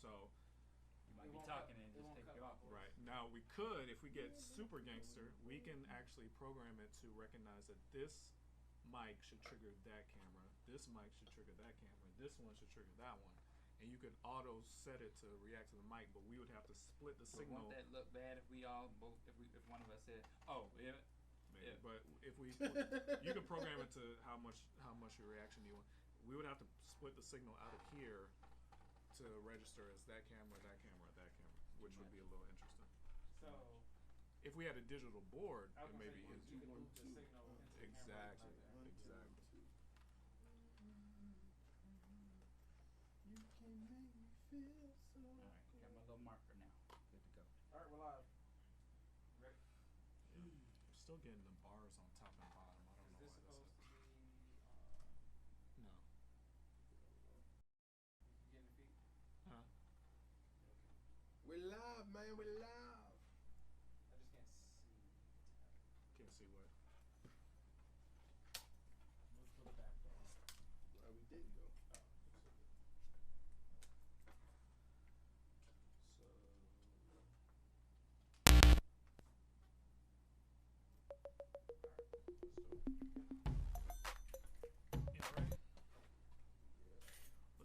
So you might be talking and just take it off. Right. Now we could, if we get super gangster, we can actually program it to recognize that this mic should trigger that camera, this mic should trigger that camera, this one should trigger that one. And you could auto set it to react to the mic, but we would have to split the signal. Won't that look bad if we all both, if one of us said, "Oh, yeah"? Maybe. Yeah. But if we, you can program it to how much your reaction you want. We would have to split the signal out of here to register as that camera, which would be a little interesting. So, if we had a digital board, it maybe you can move the signal into exactly. You can make me feel so. All right, got my little marker now. Good to go. All right, we're live. Ready? We're still getting the bars on top and bottom. I don't know why Is this supposed to be? No. You getting the feet? Huh? We're live, man. We're live. I just can't see. Can't see what. Move to the back door. We didn't go.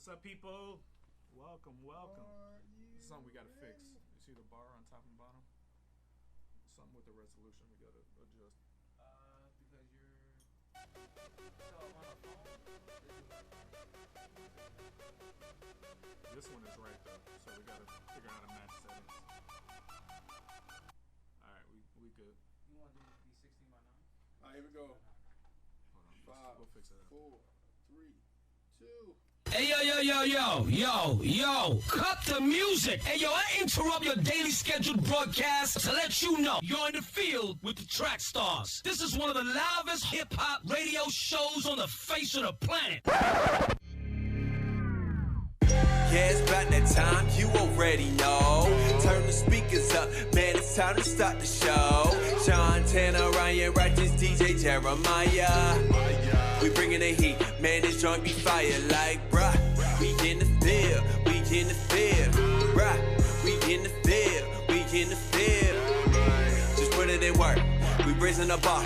What's up, people? Welcome. Something we gotta fix. You see the bar on top and bottom? Something with the resolution we gotta adjust. Because you're so on a phone. This one is right though, so we gotta figure out how to match settings. All right, we good. You want to be 16 by 9? All right, here we go. Hold on, 5, we'll fix it up. 4, 3, 2. Hey, yo, cut the music. Hey, yo, I interrupt your daily scheduled broadcast to let you know you're in the field with the Trackstarz. This is one of the loudest hip-hop radio shows on the face of the planet. Yeah, it's about that time, you already know. Turn the speakers up, man, it's time to start the show. Shantana, Ryan, Righteous, DJ Jeremiah. We bringing the heat, man, this joint be fire like, bruh. We in the field, bruh. We in the field, just put it in work, we raising the bar.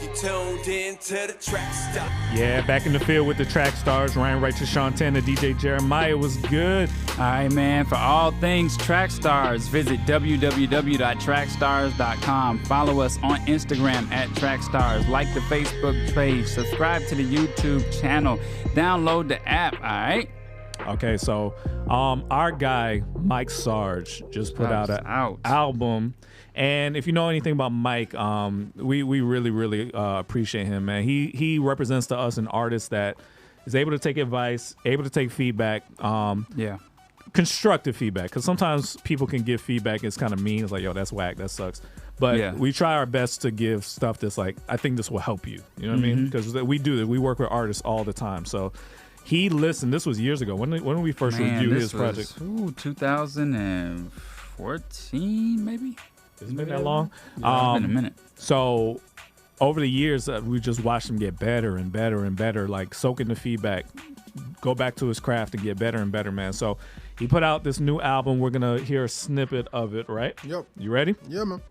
You tuned in to the Trackstarz. Yeah, back in the field with the Trackstarz. Ryan Righteous, Shantana, DJ Jeremiah was good. All right, man. For all things Trackstarz, visit www.trackstarz.com. Follow us on Instagram at Trackstarz. Like the Facebook page. Subscribe to the YouTube channel. Download the app. All right. Okay, so our guy Mike Sarge just put out an album. And if you know anything about Mike, we really appreciate him, man. He represents to us an artist that is able to take advice, able to take feedback, constructive feedback. Because sometimes people can give feedback, it's kind of mean. It's like, yo, that's whack, that sucks. But we try our best to give stuff that's like, I think this will help you. You know what I mean? Because we do that. We work with artists all the time. So he listened. This was years ago. When did we first review his project? 2014, maybe. It's been that long? Yeah, it's been a minute. So over the years, we just watched him get better and better and better, like soaking the feedback, go back to his craft and get better and better, man. So he put out this new album. We're going to hear a snippet of it, right? Yep. You ready? Yeah, man.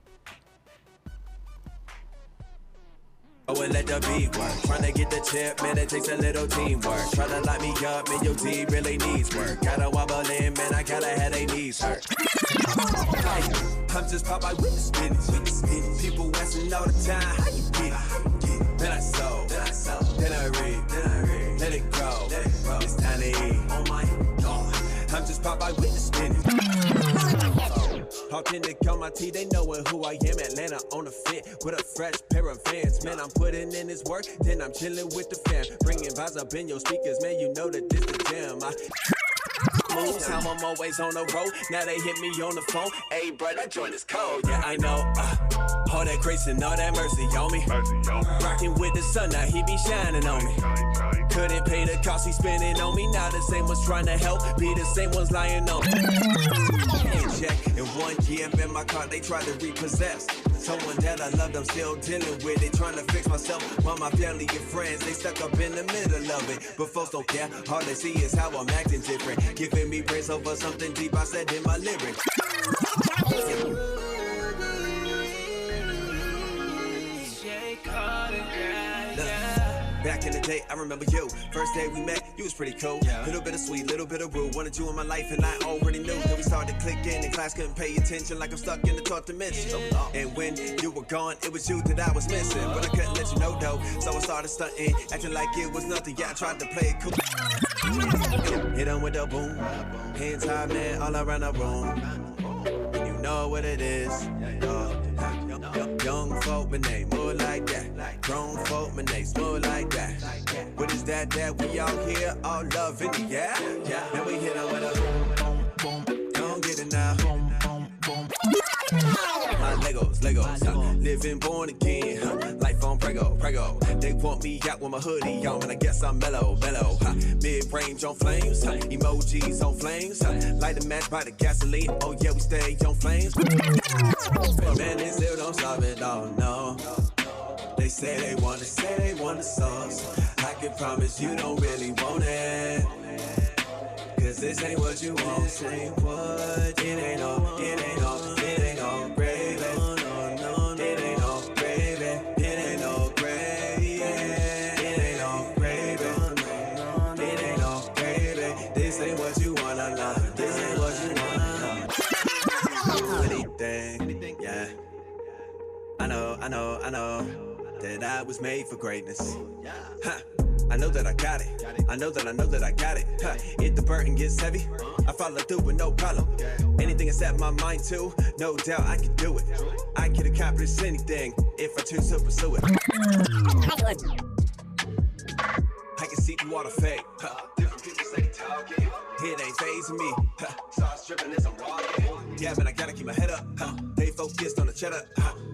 And let the beat work. Tryna get the chip, man, it takes a little teamwork. Tryna light me up, man, your team really needs work. Gotta wobble in, man, I kinda had a knees hurt. I'm just Popeye with the spinach. People asking all the time, how you get it? Then I sow, then I read, let it grow. It's time to eat. Oh my God, I'm just Popeye with the spinach. Authentic on my tee, they knowin' who I am. Atlanta on the fit with a fresh pair of Vans. Man, I'm putting in this work, then I'm chillin' with the fam. Bringing vibes up in your speakers, man, you know that this the jam. Moves, how I'm always on the road. Now they hit me on the phone. Hey, bro, that joint is cold. Yeah, I know. All that grace and all that mercy on me. Rocking with the sun, now he be shining on me. Couldn't pay the cost he spending on me. Now the same ones trying to help, be the same ones lying on me. Check. In 1 year, in my car, they tried to repossess. Someone that I loved, I'm still dealing with it. Trying to fix myself while my family and friends, they stuck up in the middle of it. But folks don't care, all they see is how I'm acting different. Giving me praise over something deep I said in my lyrics. Back in the day, I remember you. First day we met, you was pretty cool. Little bit of sweet, little bit of rude. Wanted you in my life and I already knew. Then we started clicking and class couldn't pay attention like I'm stuck in the thought dimension. And when you were gone, it was you that I was missing. But I couldn't let you know though, so I started stunting, acting like it was nothing. Yeah, I tried to play it cool. Hit him with the boom. Hands high, man, all around the room. And you know what it is. Young folk, but they move like that. Grown folk, but they smooth like that. What is that we all hear? All love in the air. And we hit them with a boom, boom, boom. Don't get it now. My Legos, living born again, life on prego. They want me out with my hoodie on, and I guess I'm mellow. Mid-range on flames, emojis on flames, light a match by the gasoline. Oh yeah, we stay on flames. Man, they still don't stop it, no. They say they want the sauce. I can promise you don't really want it. Cause this ain't what you want. This ain't what. It ain't no gravy. It ain't no gravy. It ain't no gravy. It ain't no gravy. This ain't what you want, nah. This ain't what you want. Anything, yeah. I know that I was made for greatness. Huh. I know that I got it. I know that I got it. Huh. If the burden gets heavy, I follow through with no problem. Anything I set my mind to, no doubt I can do it. I can accomplish anything if I choose to pursue it. I can see through all the fake. Different people say talking. It ain't phasing me. Start stripping as I'm walking. Yeah, man, I gotta keep my head up. They focused on the cheddar.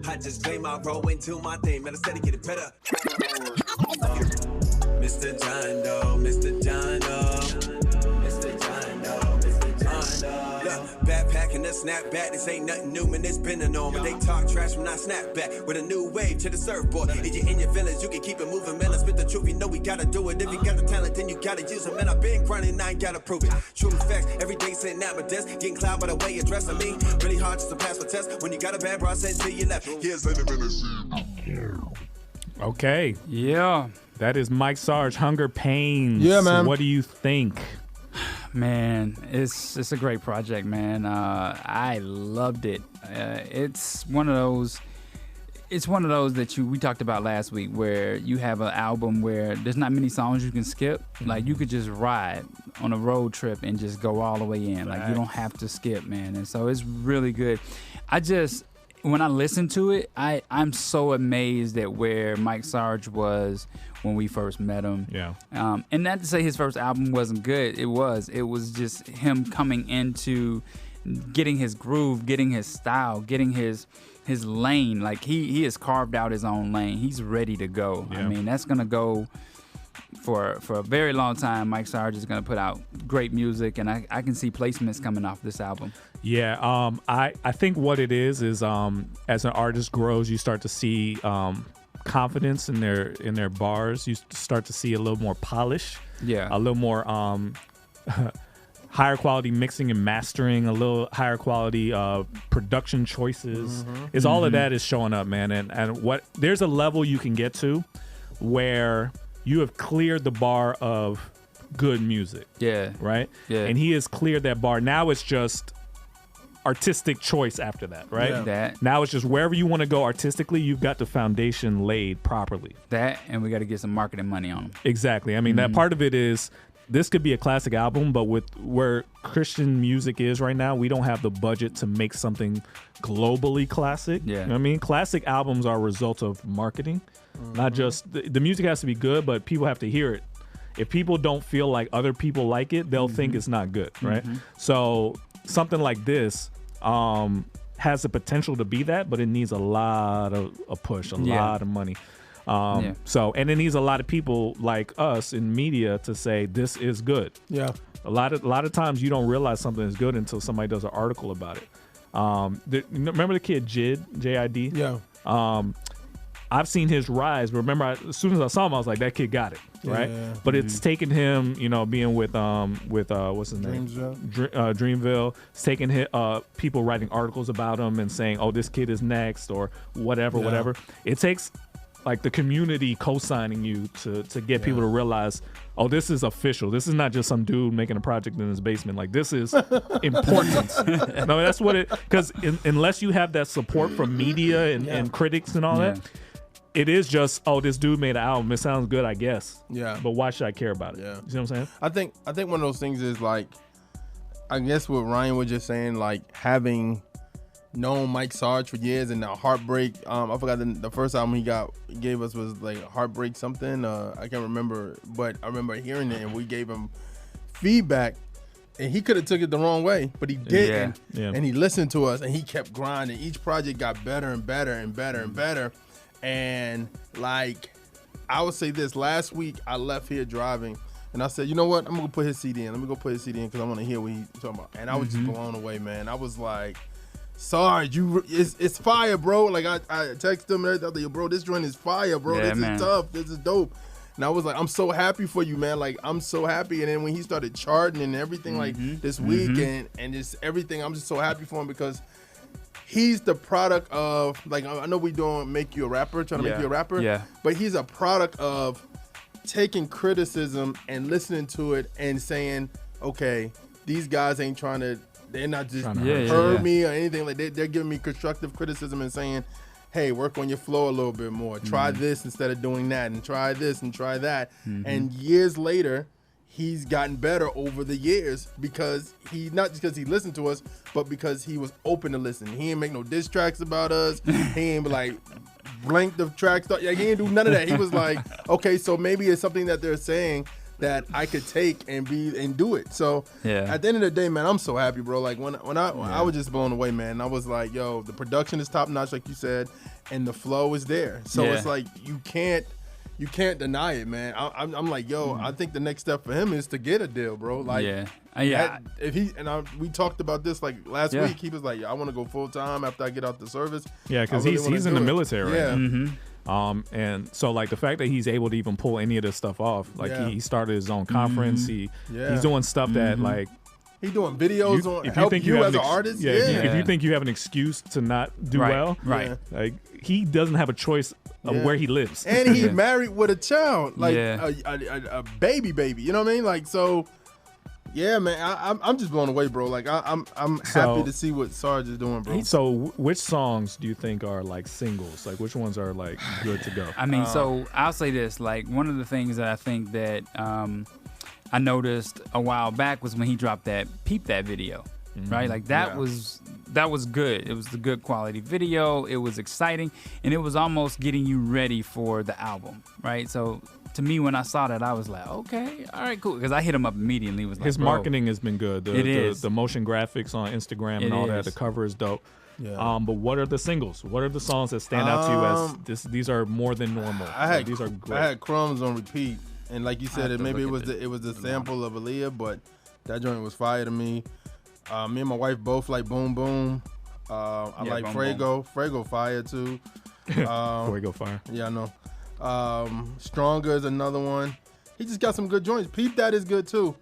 I just play my role into my thing, man. I steady get it better. Mr. John Doe, Mr. John Doe, Mr. John Doe, Mr. John Doe. Look, backpacking the snapback, this ain't nothing new, man, it's been a norm. But they talk trash when I snap back with a new wave to the surfboard. If you're in your feelings, you can keep it moving, man. I spit the truth, you know we gotta do it. If you got the talent, then you gotta use it, man. I've been grinding, I ain't gotta prove it. True facts, every day sitting at my desk, getting cloud by the way you're dressing me. Really hard just to pass my test when you got a bad bra sent to your left. Here's Okay. Yeah. That is Mike Sarge, Hunger Pains. Yeah, man. What do you think? Man, it's a great project, man. I loved it. It's one of those that we talked about last week, where you have an album where there's not many songs you can skip. Like you could just ride on a road trip and just go all the way in. Like you don't have to skip, man. And so it's really good. When I listen to it, I'm so amazed at where Mike Sarge was when we first met him. Yeah. And not to say his first album wasn't good. It was just him coming into getting his groove, getting his style, getting his lane. Like he has carved out his own lane. He's ready to go. Yeah. I mean, that's gonna go for a very long time. Mike Sarge is gonna put out great music, and I can see placements coming off this album. Yeah, I think what it is as an artist grows, you start to see confidence in their bars. You start to see a little more polish. Yeah. A little more higher quality mixing and mastering, a little higher quality production choices. All of that is showing up, man. And what there's a level you can get to where you have cleared the bar of good music. Yeah. Right? Yeah. And he has cleared that bar. Now it's just artistic choice after that, right? Yeah. That. Now it's just wherever you want to go artistically, you've got the foundation laid properly. That, and we got to get some marketing money on them. Exactly. I mean, that part of it is this could be a classic album, but with where Christian music is right now, we don't have the budget to make something globally classic. Yeah. You know what I mean? Classic albums are a result of marketing, not just the music has to be good, but people have to hear it. If people don't feel like other people like it, they'll think it's not good, right? So something like this has the potential to be that, but it needs a lot of a push, a lot of money. So, and it needs a lot of people like us in media to say this is good. Yeah. A lot of times you don't realize something is good until somebody does an article about it. Remember the kid J.I.D.? Yeah. I've seen his rise. Remember, as soon as I saw him, I was like, that kid got it, right? Yeah. But it's taken him, being with what's his name? Dreamville. It's taken people writing articles about him and saying, oh, this kid is next or whatever. It takes like the community co-signing you to get people to realize, oh, this is official. This is not just some dude making a project in his basement. Like, this is important. No, that's what it, because unless you have that support from media and critics and all that, it is just, oh, this dude made an album. It sounds good, I guess. Yeah. But why should I care about it? Yeah. You see what I'm saying? I think one of those things is like, I guess what Ryan was just saying, like having known Mike Sarge for years and the Heartbreak. I forgot the first album he gave us was like Heartbreak something. I can't remember, but I remember hearing it and we gave him feedback. And he could have took it the wrong way, but he didn't. Yeah. And he listened to us and he kept grinding. Each project got better and better and better and better. And like, I would say this, last week I left here driving and I said, you know what? I'm gonna put his CD in. Let me go put his CD in because I want to hear what he's talking about. And I was just blown away, man. I was like, Sarge, it's fire, bro. Like I texted him and everything. Bro, this joint is fire, bro. Yeah, this is tough. This is dope. And I was like, I'm so happy for you, man. Like, I'm so happy. And then when he started charting and everything like this week and just everything, I'm just so happy for him because he's the product of, like, I know we doing Make You a Rapper, trying to make you a rapper. Yeah. But he's a product of taking criticism and listening to it and saying, okay, these guys ain't trying to, they're not just hurt me or anything. Like, they're giving me constructive criticism and saying, hey, work on your flow a little bit more. Try this instead of doing that, and try this and try that. And years later, he's gotten better over the years because not just because he listened to us, but because he was open to listen. He ain't make no diss tracks about us. He ain't like blank the tracks. Like, he ain't do none of that. He was like, okay, so maybe it's something that they're saying that I could take and do it. So at the end of the day, man, I'm so happy, bro. Like when I was just blown away, man. I was like, yo, the production is top notch, like you said, and the flow is there. So it's like you can't deny it, man. I'm like, yo, I think the next step for him is to get a deal, bro. Like, we talked about this like last week. He was like, I want to go full time after I get out the service. Yeah, because he's in the military right now. And so like the fact that he's able to even pull any of this stuff off, like he started his own conference. He's doing stuff that like he's doing videos on help you as an artist. If you think you have an excuse to not do well, like he doesn't have a choice of where he lives. And he's married with a child, like a baby. You know what I mean? Like, so. Yeah, man, I'm just blown away, bro. Like I'm happy to see what Sarge is doing, bro. So which songs do you think are like singles? Like which ones are like good to go? I mean, so I'll say this. Like one of the things that I think that I noticed a while back was when he dropped that Peep That video, right? Like that was good. It was a good quality video. It was exciting, and it was almost getting you ready for the album, right? So. To me, when I saw that, I was like, okay, all right, cool. Because I hit him up immediately. Was like, his marketing has been good. The motion graphics on Instagram and all that. The cover is dope. Yeah. But what are the singles? What are the songs that stand out to you as these are more than normal? These are great. I had Crumbs on repeat, and like you said, maybe it was the sample of Aaliyah, but that joint was fire to me. Me and my wife both like Boom Boom. I like Boom Fuego. Boom. Fuego fire too. Fuego fire. Yeah, I know. Stronger is another one. He just got some good joints. Peep That is good too.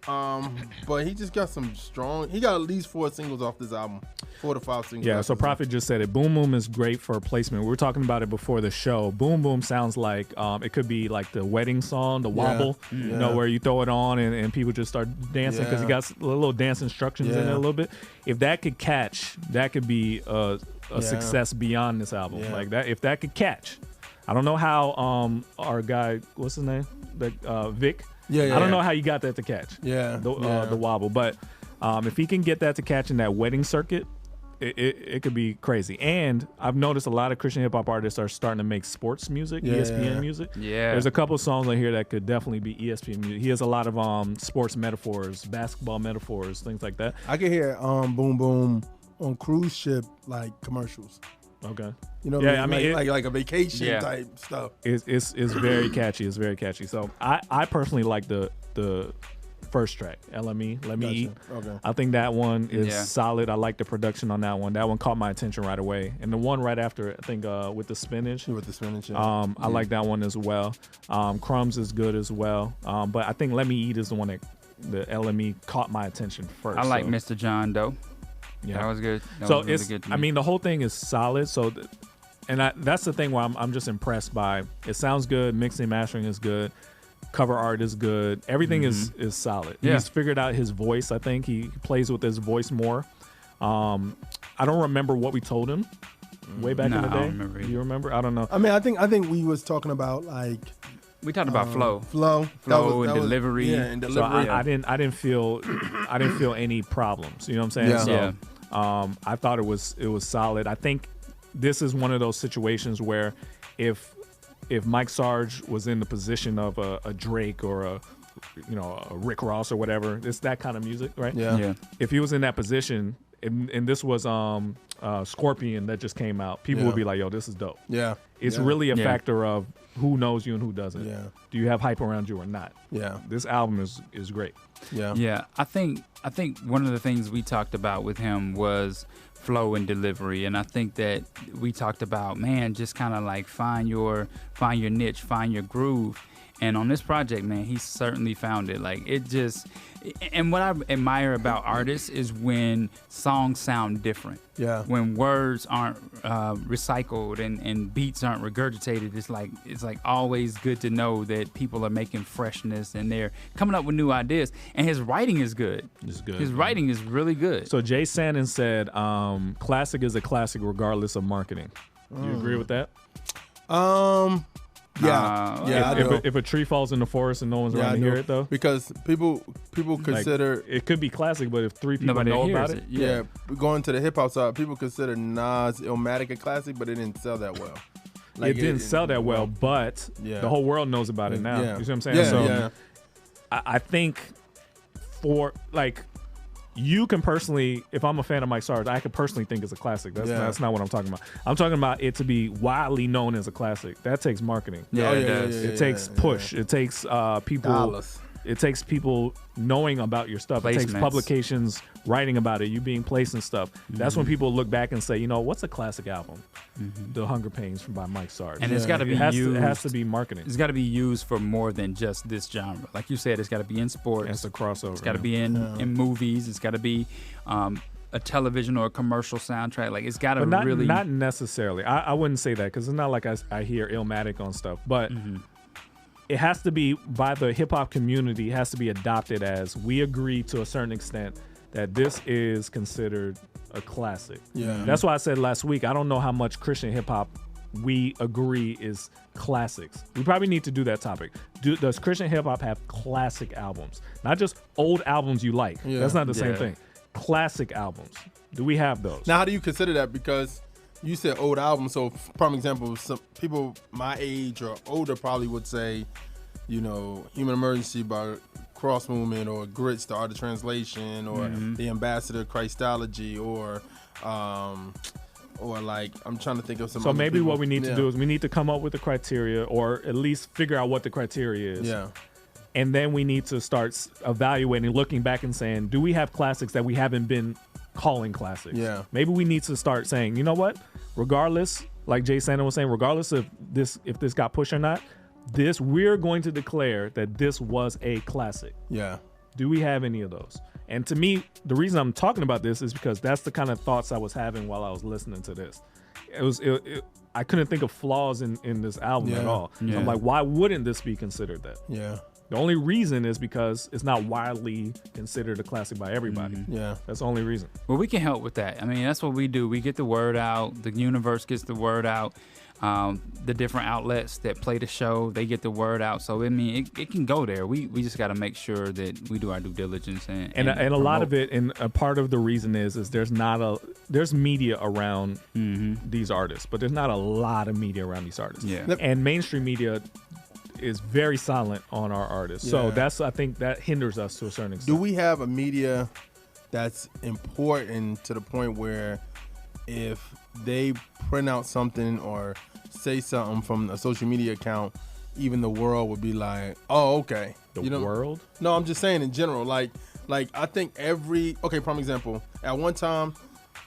But he just got some strong. He got at least 4 singles off this album. 4 to 5 singles. Yeah, so Prophet just said it. Boom Boom is great for placement. We were talking about it before the show. Boom Boom sounds like it could be like the wedding song, the wobble, you know, where you throw it on and people just start dancing because he got little dance instructions in it a little bit. If that could catch, that could be a success beyond this album. Like that, if that could catch. I don't know how our guy, what's his name, Vic. I don't know how you got that to catch. The wobble, but if he can get that to catch in that wedding circuit, it could be crazy. And I've noticed a lot of Christian hip hop artists are starting to make sports music, ESPN music. There's a couple of songs on here that could definitely be ESPN music. He has a lot of sports metaphors, basketball metaphors, things like that. I can hear Boom Boom on cruise ship like commercials. Okay. You know, Yeah, I mean, like a vacation Yeah. type stuff. It's very catchy. It's very catchy. So I personally like the first track, LME, Let Me Gotcha. Eat. Okay. I think that one is Yeah. solid. I like the production on that one. That one caught my attention right away. And the one right after, I think with the spinach. With the spinach. Yeah. I like that one as well. Crumbs is good as well. But I think Let Me Eat is the one that the LME caught my attention first. I like so, Mr. John Doe. Yeah. That was good. That So was really it's, good to me. I mean, the whole thing is solid. So, that's the thing where I'm just impressed by. It sounds good. Mixing, mastering is good. Cover art is good. Everything is solid. Yeah. He's figured out his voice. I think he plays with his voice more. I don't remember what we told him way back in the I day. don't remember Do either. you remember? I don't know. I mean, I think we was talking about like we talked about flow. flow, Flow and delivery. Yeah, and So delivery. I didn't feel any problems. You know what I'm saying? Yeah. So I thought it was solid. I think this is one of those situations where if Mike Sarge was in the position of a Drake or a Rick Ross or whatever, it's that kind of music, right? Yeah. Yeah. If he was in that position and this was Scorpion that just came out, people Yeah. would be like, yo, this is dope. Yeah. It's Yeah. really a Yeah. factor of who knows you and who doesn't. Yeah. Do you have hype around you or not? Yeah. This album is great. Yeah. Yeah, I think one of the things we talked about with him was flow and delivery, and I think that we talked about, man, just kind of like find your niche, find your groove. And on this project, man, he certainly found it. Like it just, and what I admire about artists is when songs sound different. Yeah. When words aren't recycled and beats aren't regurgitated, it's like always good to know that people are making freshness and they're coming up with new ideas. And his writing is good. It's good. His writing is really good. So Jay Sannon said, classic is a classic regardless of marketing. Do you agree with that? Yeah. Yeah. I do. If a tree falls in the forest and no one's Yeah, around I to do. hear it though? Because people Like, consider it could be classic, but if 3 people Nobody know hears about it. it, going to the hip hop side, people consider Nas Illmatic a classic, but it didn't sell that well. it didn't sell that well, but Yeah. the whole world knows about it now. Yeah. You see what I'm saying? Yeah, So yeah. I think for like you can personally, if I'm a fan of Mike Sarge, I could personally think it's a classic. That's not what I'm talking about. I'm talking about it to be widely known as a classic. That takes marketing. Yeah, Oh, it yeah, does. yeah, It takes push. It takes people. Dollars. It takes people knowing about your stuff. It takes Placements. publications writing about it. You being placed and stuff. That's Mm-hmm. when people look back and say, you know, what's a classic album? The Hunger Pains by Mike Sarge. And it's got to be it has used. to, it has to be marketing. It's got to be used for more than just this genre. Like you said, it's got to be in sports. It's a crossover. It's got to be in movies. It's got to be a television or a commercial soundtrack. Like it's got to but not, really. not necessarily. I wouldn't say that because it's not like I hear Illmatic on stuff. But it has to be by the hip hop community. It has to be adopted as we agree to a certain extent that this is considered a classic. Yeah. That's why I said last week, I don't know how much Christian hip hop we agree is classics. We probably need to do that topic. Does Christian hip hop have classic albums? Not just old albums you like. Yeah. That's not the same Yeah. thing. Classic albums. Do we have those? Now, how do you consider that? Because you said old album. So, prime example, some people my age or older probably would say, you know, Human Emergency by Cross Movement or Grits, The Art of Translation, or The Ambassador, Christology, or like I'm trying to think of some. So other maybe people. what we need to Yeah. do is we need to come up with the criteria or at least figure out what the criteria is. Yeah. And then we need to start evaluating, looking back and saying, do we have classics that we haven't been calling classics? Yeah. Maybe we need to start saying, you know what? Regardless, like Jay Sannon was saying, regardless of if this got pushed or not, we're going to declare that this was a classic. Yeah. Do we have any of those? And to me, the reason I'm talking about this is because that's the kind of thoughts I was having while I was listening to this. I couldn't think of flaws in this album at Yeah. all. Yeah. I'm like, why wouldn't this be considered that? Yeah. The only reason is because it's not widely considered a classic by everybody. Yeah. That's the only reason. Well, we can help with that. I mean, that's what we do. We get the word out. The universe gets the word out. The different outlets that play the show, they get the word out. So I mean, it can go there. We just got to make sure that we do our due diligence And a lot of it, and a part of the reason is there's media around these artists, but there's not a lot of media around these artists. Yeah. And mainstream media is very silent on our artists. So Yeah. I think that hinders us to a certain extent. Do we have a media that's important to the point where if they print out something or say something from a social media account, even the world would be like, oh, okay. The world? No, I'm just saying in general. Like I think prime example. At one time,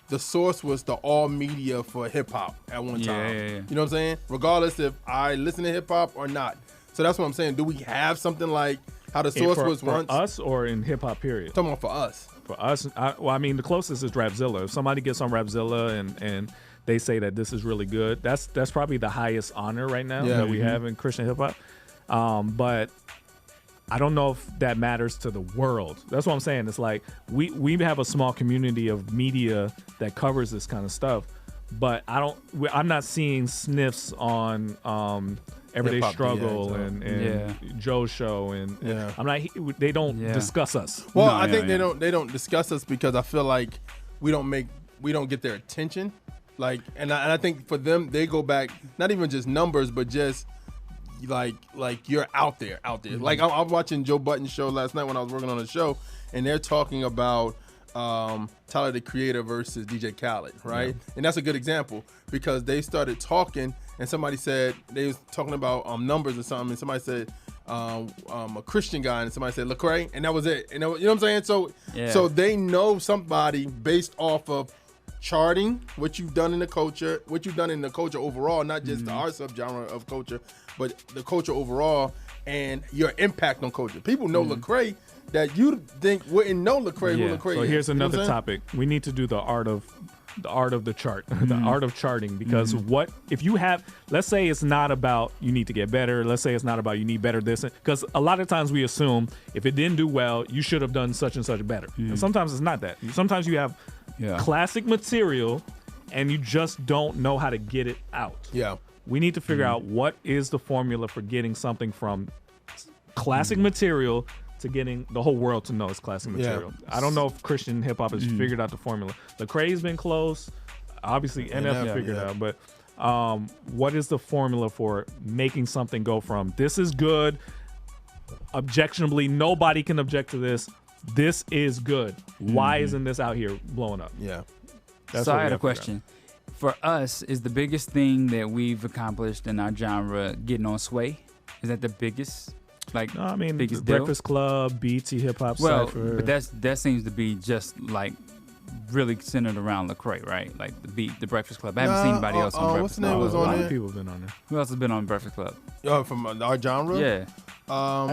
the source was the all media for hip hop at one time. Yeah. You know what I'm saying? Regardless if I listen to hip hop or not. So that's what I'm saying. Do we have something like how the source was once? For us or in hip hop period? Talking about for us. For us, the closest is Rapzilla. If somebody gets on Rapzilla and they say that this is really good, that's probably the highest honor right now that we have in Christian hip hop. But I don't know if that matters to the world. That's what I'm saying. It's like we have a small community of media that covers this kind of stuff, but I'm not seeing sniffs on Everyday Hip-hop, Struggle and Joe's show and I'm not. They don't discuss us. Well, I think they don't discuss us because I feel like we don't get their attention. Like, and I think for them, they go back not even just numbers, but just like you're out there. Mm-hmm. Like I'm watching Joe Budden's show last night when I was working on the show, and they're talking about Tyler the Creator versus DJ Khaled, right? Yeah. And that's a good example because they started talking, and somebody said they was talking about numbers or something, and somebody said a Christian guy, and somebody said Lecrae, and that was it. And you know what I'm saying? So they know somebody based off of charting, what you've done in the culture, overall, not just our subgenre of culture, but the culture overall and your impact on culture. People know Lecrae that you think wouldn't know Lecrae who Lecrae is. So here's another topic. We need to do the art of the chart, the art of charting, because what if you have, let's say it's not about you need to get better, let's say it's not about you need better this, because a lot of times we assume if it didn't do well, you should have done such and such better. And sometimes it's not that. Sometimes you have classic material and you just don't know how to get it out. Yeah. We need to figure out what is the formula for getting something from classic material to getting the whole world to know it's classic material. I don't know if Christian hip hop has figured out the formula. Lecrae's been close. Obviously, NF figured out. But what is the formula for making something go from this is good, objectionably, nobody can object to this, this is good. Why isn't this out here blowing up? Yeah. So I had a question. For us, is the biggest thing that we've accomplished in our genre getting on Sway? Is that the biggest? Like, no, I mean, biggest Breakfast Club, BT Hip Hop Cypher. But that seems to be just like really centered around Lecrae, right? Like the Breakfast Club. I haven't seen anybody else on Breakfast Club. What's the name was on there? A lot there? of people have been on there. Who else has been on Breakfast Club? From our genre? Yeah.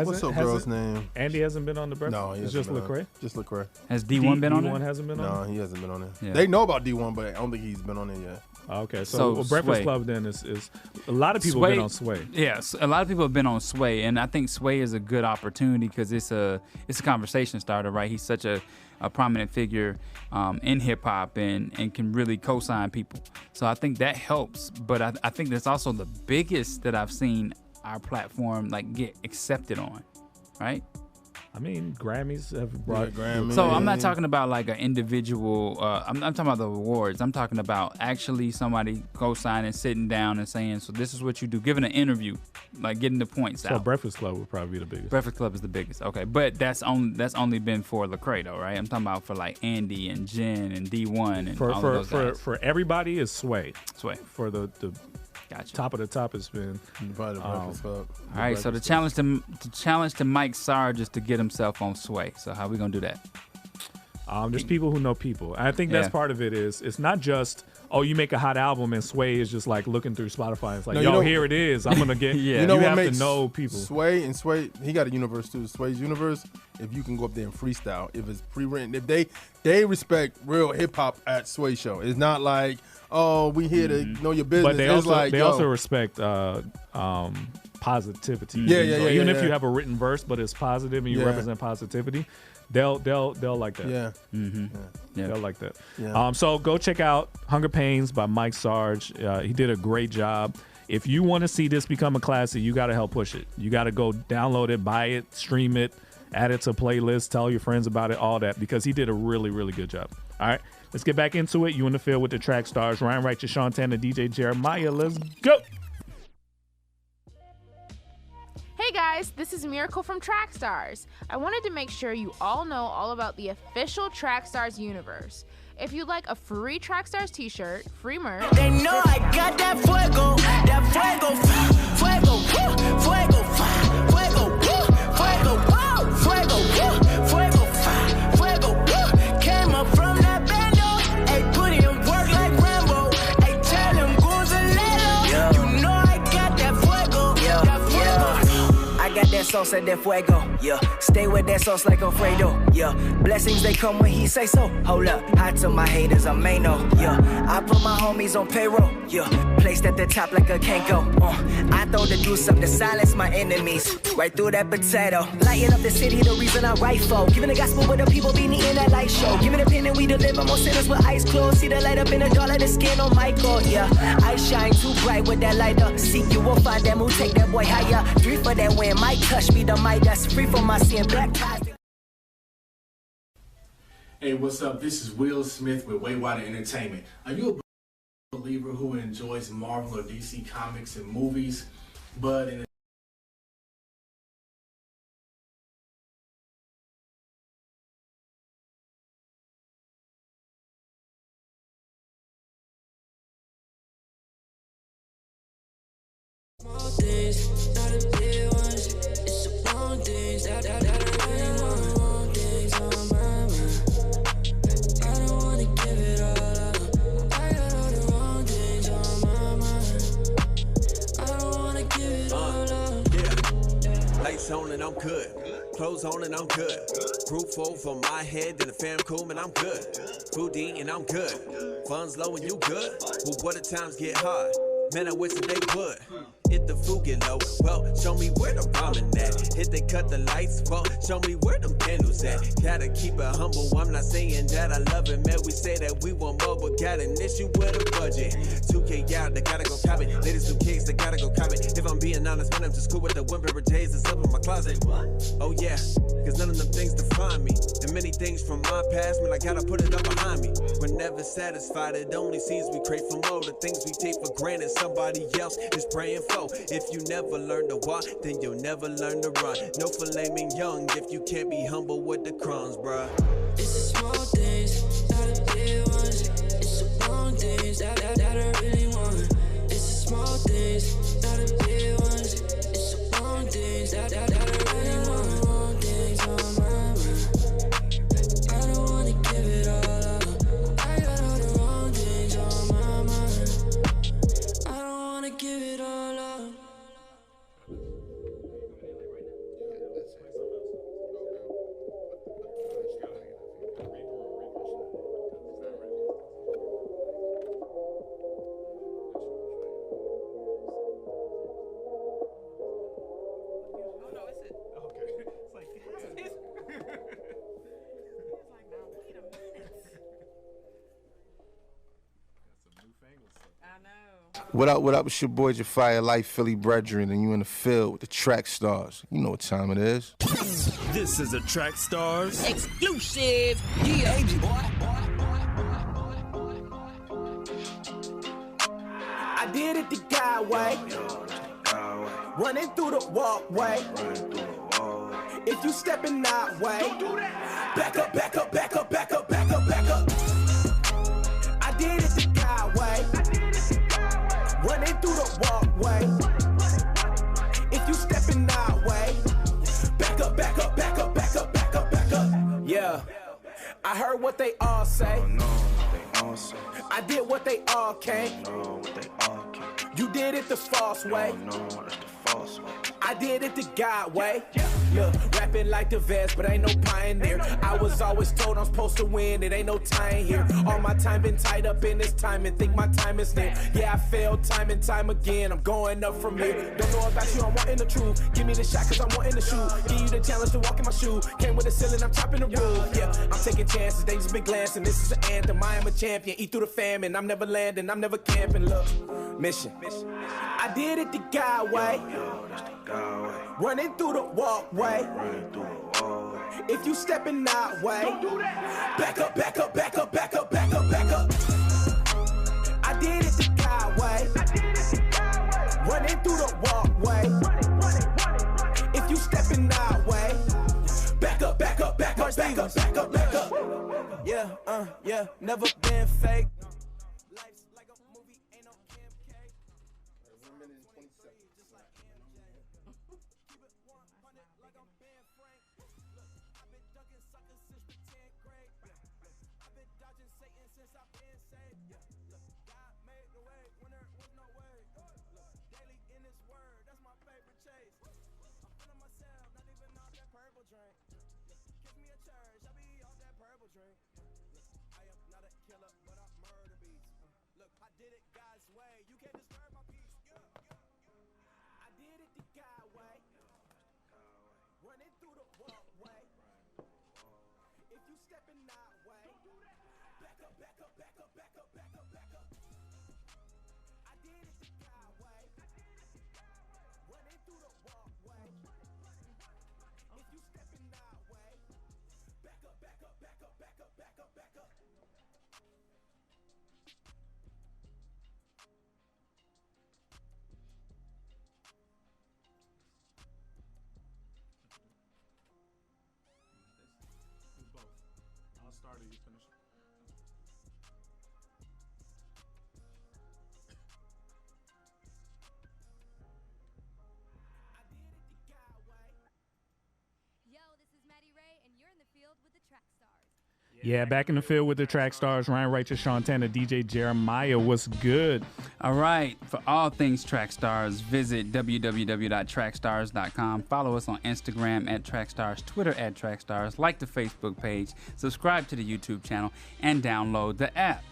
What's the girl's name? Andy hasn't been on the Breakfast? No, it's just Lecrae? Just Lecrae. Has D1 been on there? D1 hasn't been on No, he hasn't been on there. Yeah. They know about D1, but I don't think he's been on there yet. Okay, so Breakfast Sway. Club then is a lot of people have been on Sway. Yes, a lot of people have been on Sway, and I think Sway is a good opportunity because it's a conversation starter, right? He's such a prominent figure in hip hop and can really co-sign people. So I think that helps, but I think that's also the biggest that I've seen our platform like get accepted on, right? I mean, Grammys have brought Grammys. So I'm not talking about like an individual. I'm talking about the awards. I'm talking about actually somebody co-signing, sitting down, and saying, "So this is what you do." Giving an interview, like getting the points out. So Breakfast Club would probably be the biggest. Breakfast Club is the biggest. Okay, but that's only been for Lecrae though, right? I'm talking about for like Andy and Jen and D1 and all of those guys. For everybody is Sway. Sway. For the Gotcha. top of the top has been Probably the Breakfast Club. All right, so the challenge to Mike Sarge is to get himself on Sway. So how we gonna do that? There's people who know people. I think that's part of it. It's not just you make a hot album and Sway is just like looking through Spotify. It's like here it is. I'm gonna get. Yeah. You know you what have makes to know people. Sway, he got a universe too. Sway's universe. If you can go up there and freestyle, if it's pre-written, if they respect real hip hop at Sway show. It's not like we here to know your business. But they also respect positivity. Yeah. Even if you have a written verse, but it's positive and you represent positivity, they'll like that. Yeah. They'll like that. Yeah. So go check out Hunger Pains by Mike Sarge. He did a great job. If you want to see this become a classic, you got to help push it. You got to go download it, buy it, stream it, add it to a playlist, tell your friends about it, all that, because he did a really, really good job. All right, let's get back into it. You in the field with the Trackstarz. Ryan Righteous, Sean Tanner, DJ Jeremiah. Let's go. Hey guys, this is Miracle from Trackstarz. I wanted to make sure you all know all about the official Trackstarz universe. If you'd like a free Trackstarz t-shirt, free merch... They know I got that fuego, fuego, fuego, fuego, fuego, fuego, fuego, came up from that bando, ay, put in work like Rambo, ay, tell them goons a little, you know I got that fuego, I got that sauce at that fuego, yeah. Stay with that sauce like Alfredo, yeah. Blessings, they come when he say so. Hold up, I tell my haters I'm Mano, yeah. I put my homies on payroll, yeah. Placed at the top like a Kanko, I throw the deuce up to silence my enemies. Right through that potato. Lighting up the city, the reason I write for. Giving the gospel where the people be needing that light show. Giving the pen and we deliver more sinners with eyes closed. See the light up in the dark like the skin on Michael, yeah. I shine too bright with that lighter. Seek you will find them who take that boy higher. 3 for that win, might touch me the mic that's free from my sin. Black ties. Hey, what's up? This is Will Smith with Waywider Entertainment. Are you a believer who enjoys Marvel or DC comics and movies, but in small things, not the big ones. It's the wrong things that I really want. Wrong things on my mind. I don't wanna give it all up. I got all the wrong things on my mind. I don't wanna give it all up. Yeah. Lights on and I'm good. Clothes on and I'm good. Group full from my head to the fam cool and I'm good. Food eat and I'm good. Funds low and you good. Well, what the times get hard? Man, I wish that they would. Hit the food get low, well, show me where the ramen at. Hit they cut the lights, well, show me where them candles at. Gotta keep it humble, I'm not saying that I love it, man. We say that we want more, but got an issue with a budget. 2K out, they gotta go cop it. Ladies do kicks, they gotta go cop it. If I'm being honest, man, I'm just cool with the one pair of J's that's up in my closet. Oh yeah, cause none of them things define me. And many things from my past, man, I gotta put it up behind me. We're never satisfied, it only seems we crave for more. The things we take for granted, somebody else is praying for. If you never learn to walk, then you'll never learn to run. No filet mignon if you can't be humble with the crumbs, bruh. It's the small things, not the big ones. It's the wrong things that I really want. It's the small things, not the big ones. It's the wrong things that I really want. Wrong things on my mind. I don't wanna give it all up. I got all the wrong things on my mind. I don't wanna give it all up. What up, it's your boy Jafire Life Philly Brethren, and you in the field with the Trackstarz. You know what time it is. This is a Trackstarz exclusive. Yeah, boy. I did it the God way. Running through the walkway. If you stepping that way, back up, back up, back up, back up, back up, back up. I did it the God way. Running through the walkway. If you stepping that way, back up, back up, back up, back up, back up, back up. Yeah, I heard what they all say. I did what they all can't. You did it the false way. I did it the God way. Look, rapping like the vest, but ain't no pioneer. I was always told I'm supposed to win, it ain't no time here. All my time been tied up in this time and think my time is near. Yeah, I failed time and time again, I'm going up from here. Don't know about you, I'm wanting the truth. Give me the shot cause I'm wanting the shoot. Give you the challenge to walk in my shoe. Came with a ceiling, I'm chopping the roof. Yeah, I'm taking chances, they just been glancing. This is an anthem, I am a champion. Eat through the famine, I'm never landing, I'm never camping. Look, mission. I did it the God way. Running through the walkway. If you stepping that way, back up, back up, back up, back up, back up, back up. I did it the God way. Running through the walkway. back up, back up, back up. Yeah, yeah, never been fake. Life's like a movie, ain't no Kim K. 1 minute and 20 seconds. Just like MJ. Keep it 100 like I'm Ben Frank. Look, I've been ducking suckers since the 10th grade. I've been dodging Satan since I've been saved. Look, God made the way when there was no way. Look, daily in His word, that's my favorite chase. I'm feeling myself, not even off that purple drink. Kiss me a church, I be off that purple drink. I am not a killer, but I murder beats. Look, I did it God's way. You can't disturb my peace. I did it the God way. Running through the walkway. If you stepping that way, back up, back up, back up, back up, back up, back up. I did it the God way. Running through the walkway. If you stepping that way, back up, back up, back up, back up, back up, back up. Do both. I'll start it, you finish it. I did it the God way. Yo, this is Maddie Ray, and you're in the field with the Trackstarz. Yeah, back in the field with the Trackstarz. Ryan Righteous, Shantana, DJ Jeremiah. What's good? All right. For all things Trackstarz, visit www.trackstarz.com. Follow us on Instagram at Trackstarz, Twitter at Trackstarz, like the Facebook page, subscribe to the YouTube channel, and download the app.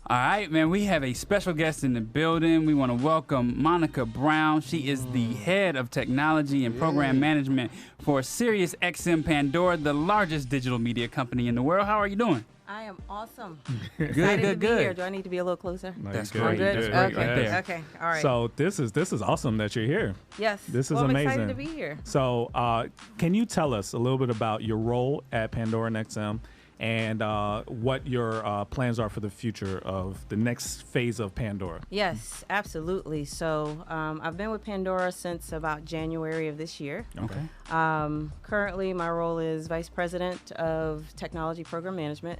All right, man, we have a special guest in the building. We want to welcome Monica Brown. She is the head of technology and program management for Sirius XM Pandora, the largest digital media company in the world. How are you doing? I am awesome. Good, Excited to good, be good. here. Do I need to be a little closer? No, That's you're great. good. Good? You're good. Okay. Right there. Okay. All right. So this is awesome that you're here. Yes. This is well, I'm amazing. excited to be here. So can you tell us a little bit about your role at Pandora and XM and what your plans are for the future of the next phase of Pandora? Yes, absolutely. So I've been with Pandora since about January of this year. Okay. Currently, my role is Vice President of Technology Program Management.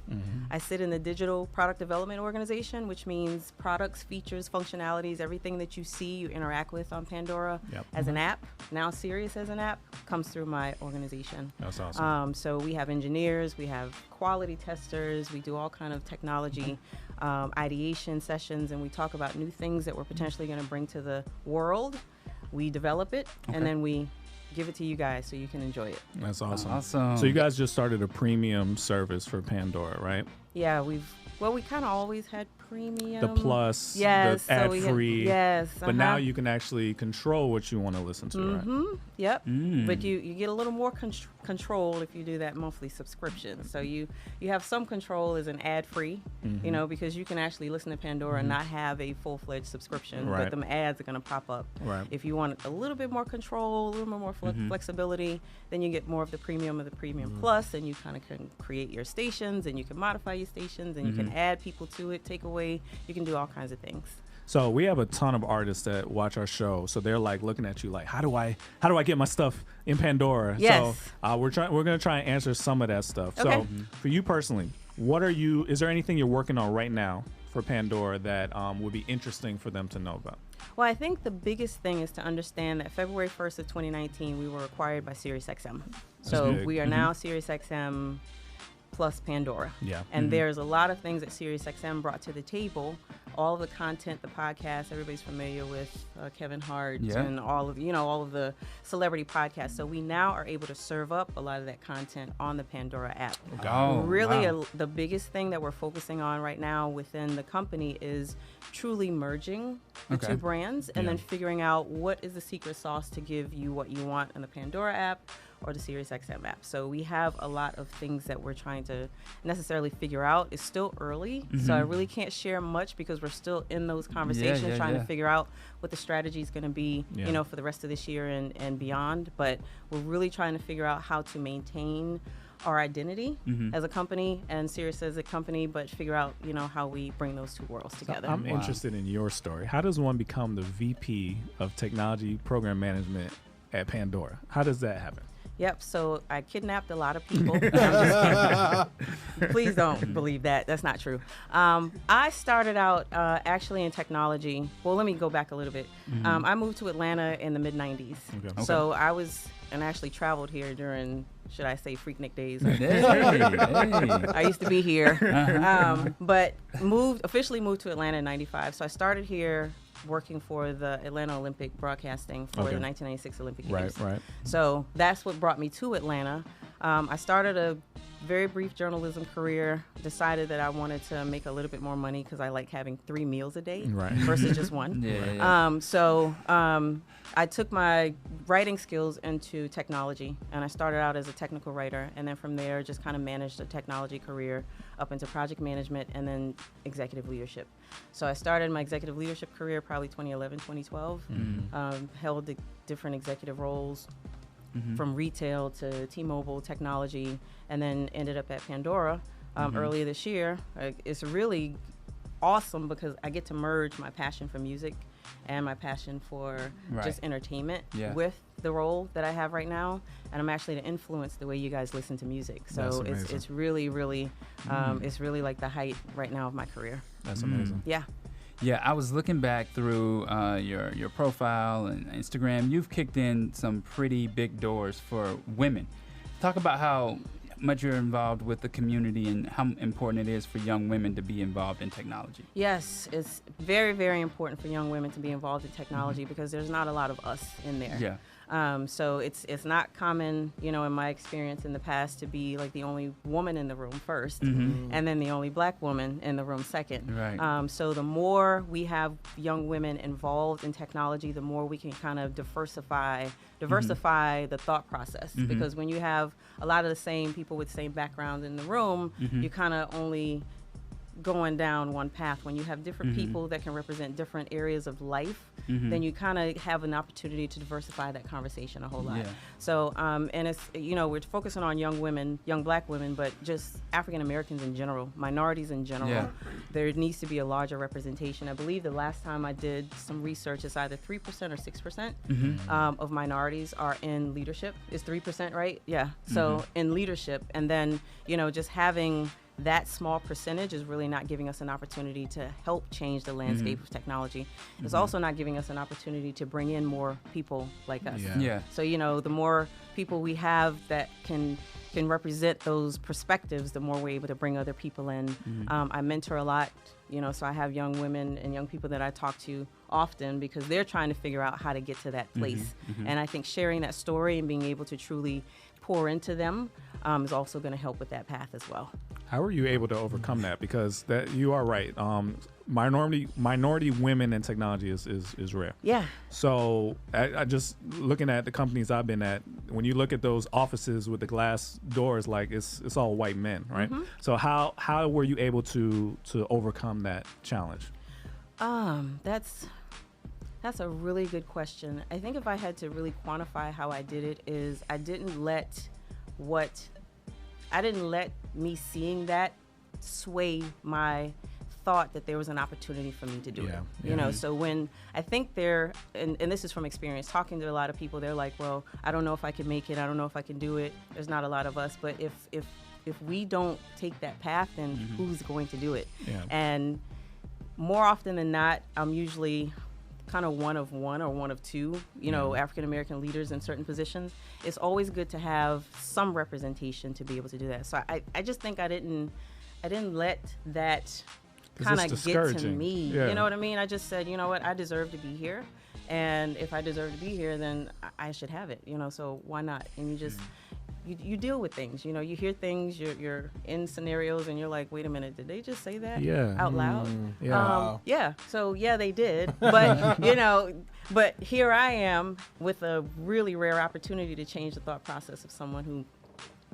I sit in the Digital Product Development Organization, which means products, features, functionalities, everything that you see, you interact with on Pandora as an app, now Sirius as an app, comes through my organization. That's awesome. So we have engineers, we have quality testers, we do all kind of technology ideation sessions, and we talk about new things that we're potentially going to bring to the world. We develop it, and then we give it to you guys so you can enjoy it. That's awesome. Awesome. So you guys just started a premium service for Pandora, right? Yeah, we kind of always had premium. The plus, yes, the ad free. Yes. But now you can actually control what you want to listen to, right? Yep. But you get a little more control if you do that monthly subscription. So you have some control as an ad free, you know, because you can actually listen to Pandora and not have a full-fledged subscription, but them ads are going to pop up. Right. If you want a little bit more control, a little bit more flexibility, then you get more of the premium plus, and you kind of can create your stations, and you can modify your stations, and you can add people to it, take away. You can do all kinds of things. So we have a ton of artists that watch our show. So they're like looking at you like, how do I get my stuff in Pandora? Yes. So we're going to try and answer some of that stuff. Okay. So for you personally, is there anything you're working on right now for Pandora that would be interesting for them to know about? Well, I think the biggest thing is to understand that February 1st of 2019, we were acquired by SiriusXM. So we are now SiriusXM plus Pandora. Yeah. And there's a lot of things that SiriusXM brought to the table. All of the content, the podcast, everybody's familiar with Kevin Hart and all of the celebrity podcasts. So we now are able to serve up a lot of that content on the Pandora app. The biggest thing that we're focusing on right now within the company is truly merging the two brands and then figuring out what is the secret sauce to give you what you want in the Pandora app or the SiriusXM app. So we have a lot of things that we're trying to necessarily figure out. It's still early, so I really can't share much because we're still in those conversations trying to figure out what the strategy is going to be, you know, for the rest of this year and beyond. But we're really trying to figure out how to maintain our identity as a company and Sirius as a company, but figure out, you know, how we bring those two worlds together. I'm interested in your story. How does one become the VP of Technology Program Management at Pandora? How does that happen? Yep. So I kidnapped a lot of people. Please don't believe that. That's not true. I started out actually in technology. Well, let me go back a little bit. I moved to Atlanta in the mid-'90s. Okay. So I was and actually traveled here during, should I say, Freaknik days. Hey. I used to be here. But officially moved to Atlanta in 95. So I started here working for the Atlanta Olympic Broadcasting for the 1996 Olympic Games. Right. So that's what brought me to Atlanta. I started a very brief journalism career, decided that I wanted to make a little bit more money because I like having 3 meals a day versus just one. So I took my writing skills into technology, and I started out as a technical writer, and then from there just kind of managed a technology career up into project management and then executive leadership. So I started my executive leadership career probably 2011, 2012, held the different executive roles from retail to T-Mobile technology, and then ended up at Pandora earlier this year. It's really awesome because I get to merge my passion for music and my passion for just entertainment with the role that I have right now, and I'm actually to influence the way you guys listen to music. So it's really, really, it's really like the height right now of my career. That's amazing. Yeah. Yeah, I was looking back through your profile and Instagram. You've kicked in some pretty big doors for women. Talk about how much you're involved with the community and how important it is for young women to be involved in technology. Yes, it's very, very important for young women to be involved in technology because there's not a lot of us in there. Yeah. So it's not common, in my experience in the past, to be like the only woman in the room first, and then the only black woman in the room second. Right. So the more we have young women involved in technology, the more we can kind of diversify the thought process. Because when you have a lot of the same people with same backgrounds in the room, you kind of only going down one path. When you have different people that can represent different areas of life, then you kind of have an opportunity to diversify that conversation a whole lot. So, and it's, we're focusing on young women, young black women, but just African Americans in general, minorities in general. There needs to be a larger representation. I believe the last time I did some research, it's either 3% or 6% of minorities are in leadership. Is 3% right? Yeah. So in leadership, and then, just having that small percentage is really not giving us an opportunity to help change the landscape of technology. It's also not giving us an opportunity to bring in more people like us. So, the more people we have that can represent those perspectives, the more we're able to bring other people in. I mentor a lot, so I have young women and young people that I talk to often because they're trying to figure out how to get to that place. And I think sharing that story and being able to truly pour into them is also going to help with that path as well. How are you able to overcome that? Because that you are right. Minority women in technology is rare. Yeah. So I just looking at the companies I've been at, when you look at those offices with the glass doors, like it's all white men, right? So how were you able to overcome that challenge? That's a really good question. I think if I had to really quantify how I did it is I didn't let me seeing that sway my thought that there was an opportunity for me to do it. So when I think and this is from experience, talking to a lot of people, they're like, well, I don't know if I can make it. I don't know if I can do it. There's not a lot of us. But if we don't take that path, then who's going to do it? And more often than not, I'm usually kind of one of one or one of two, African American leaders in certain positions. It's always good to have some representation to be able to do that. So I just think I didn't let that kind of get to me. You know what I mean? I just said, you know what, I deserve to be here. And if I deserve to be here, then I should have it, so why not? And you just, you deal with things, you hear things, you're in scenarios and you're like, wait a minute, did they just say that out loud? So they did, but but here I am with a really rare opportunity to change the thought process of someone who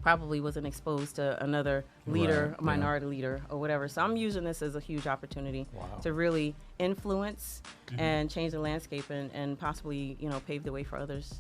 probably wasn't exposed to another leader, minority leader or whatever. So I'm using this as a huge opportunity to really influence and change the landscape and possibly, pave the way for others.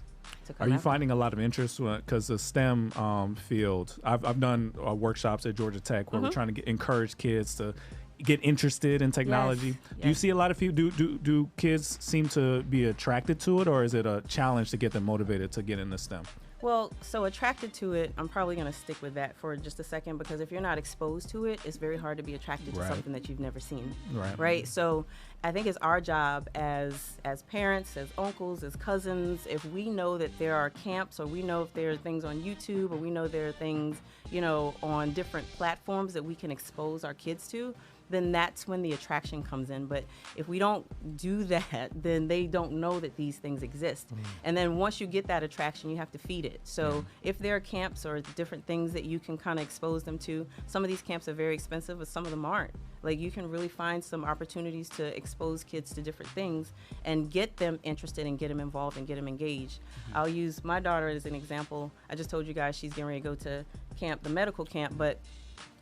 Are you finding a lot of interest? Because the STEM field, I've done workshops at Georgia Tech where we're trying to encourage kids to get interested in technology. Do you see a lot of people, do kids seem to be attracted to it, or is it a challenge to get them motivated to get into STEM? Well, so attracted to it, I'm probably going to stick with that for just a second, because if you're not exposed to it, it's very hard to be attracted to something that you've never seen. Right? So I think it's our job as parents, as uncles, as cousins, if we know that there are camps, or we know if there are things on YouTube, or we know there are things, you know, on different platforms that we can expose our kids to, then that's when the attraction comes in. But if we don't do that, then they don't know that these things exist. And then once you get that attraction, you have to feed it. So if there are camps or different things that you can kind of expose them to, some of these camps are very expensive, but some of them aren't. Like, you can really find some opportunities to expose kids to different things and get them interested and get them involved and get them engaged. I'll use my daughter as an example. I just told you guys she's getting ready to go to camp, the medical camp, but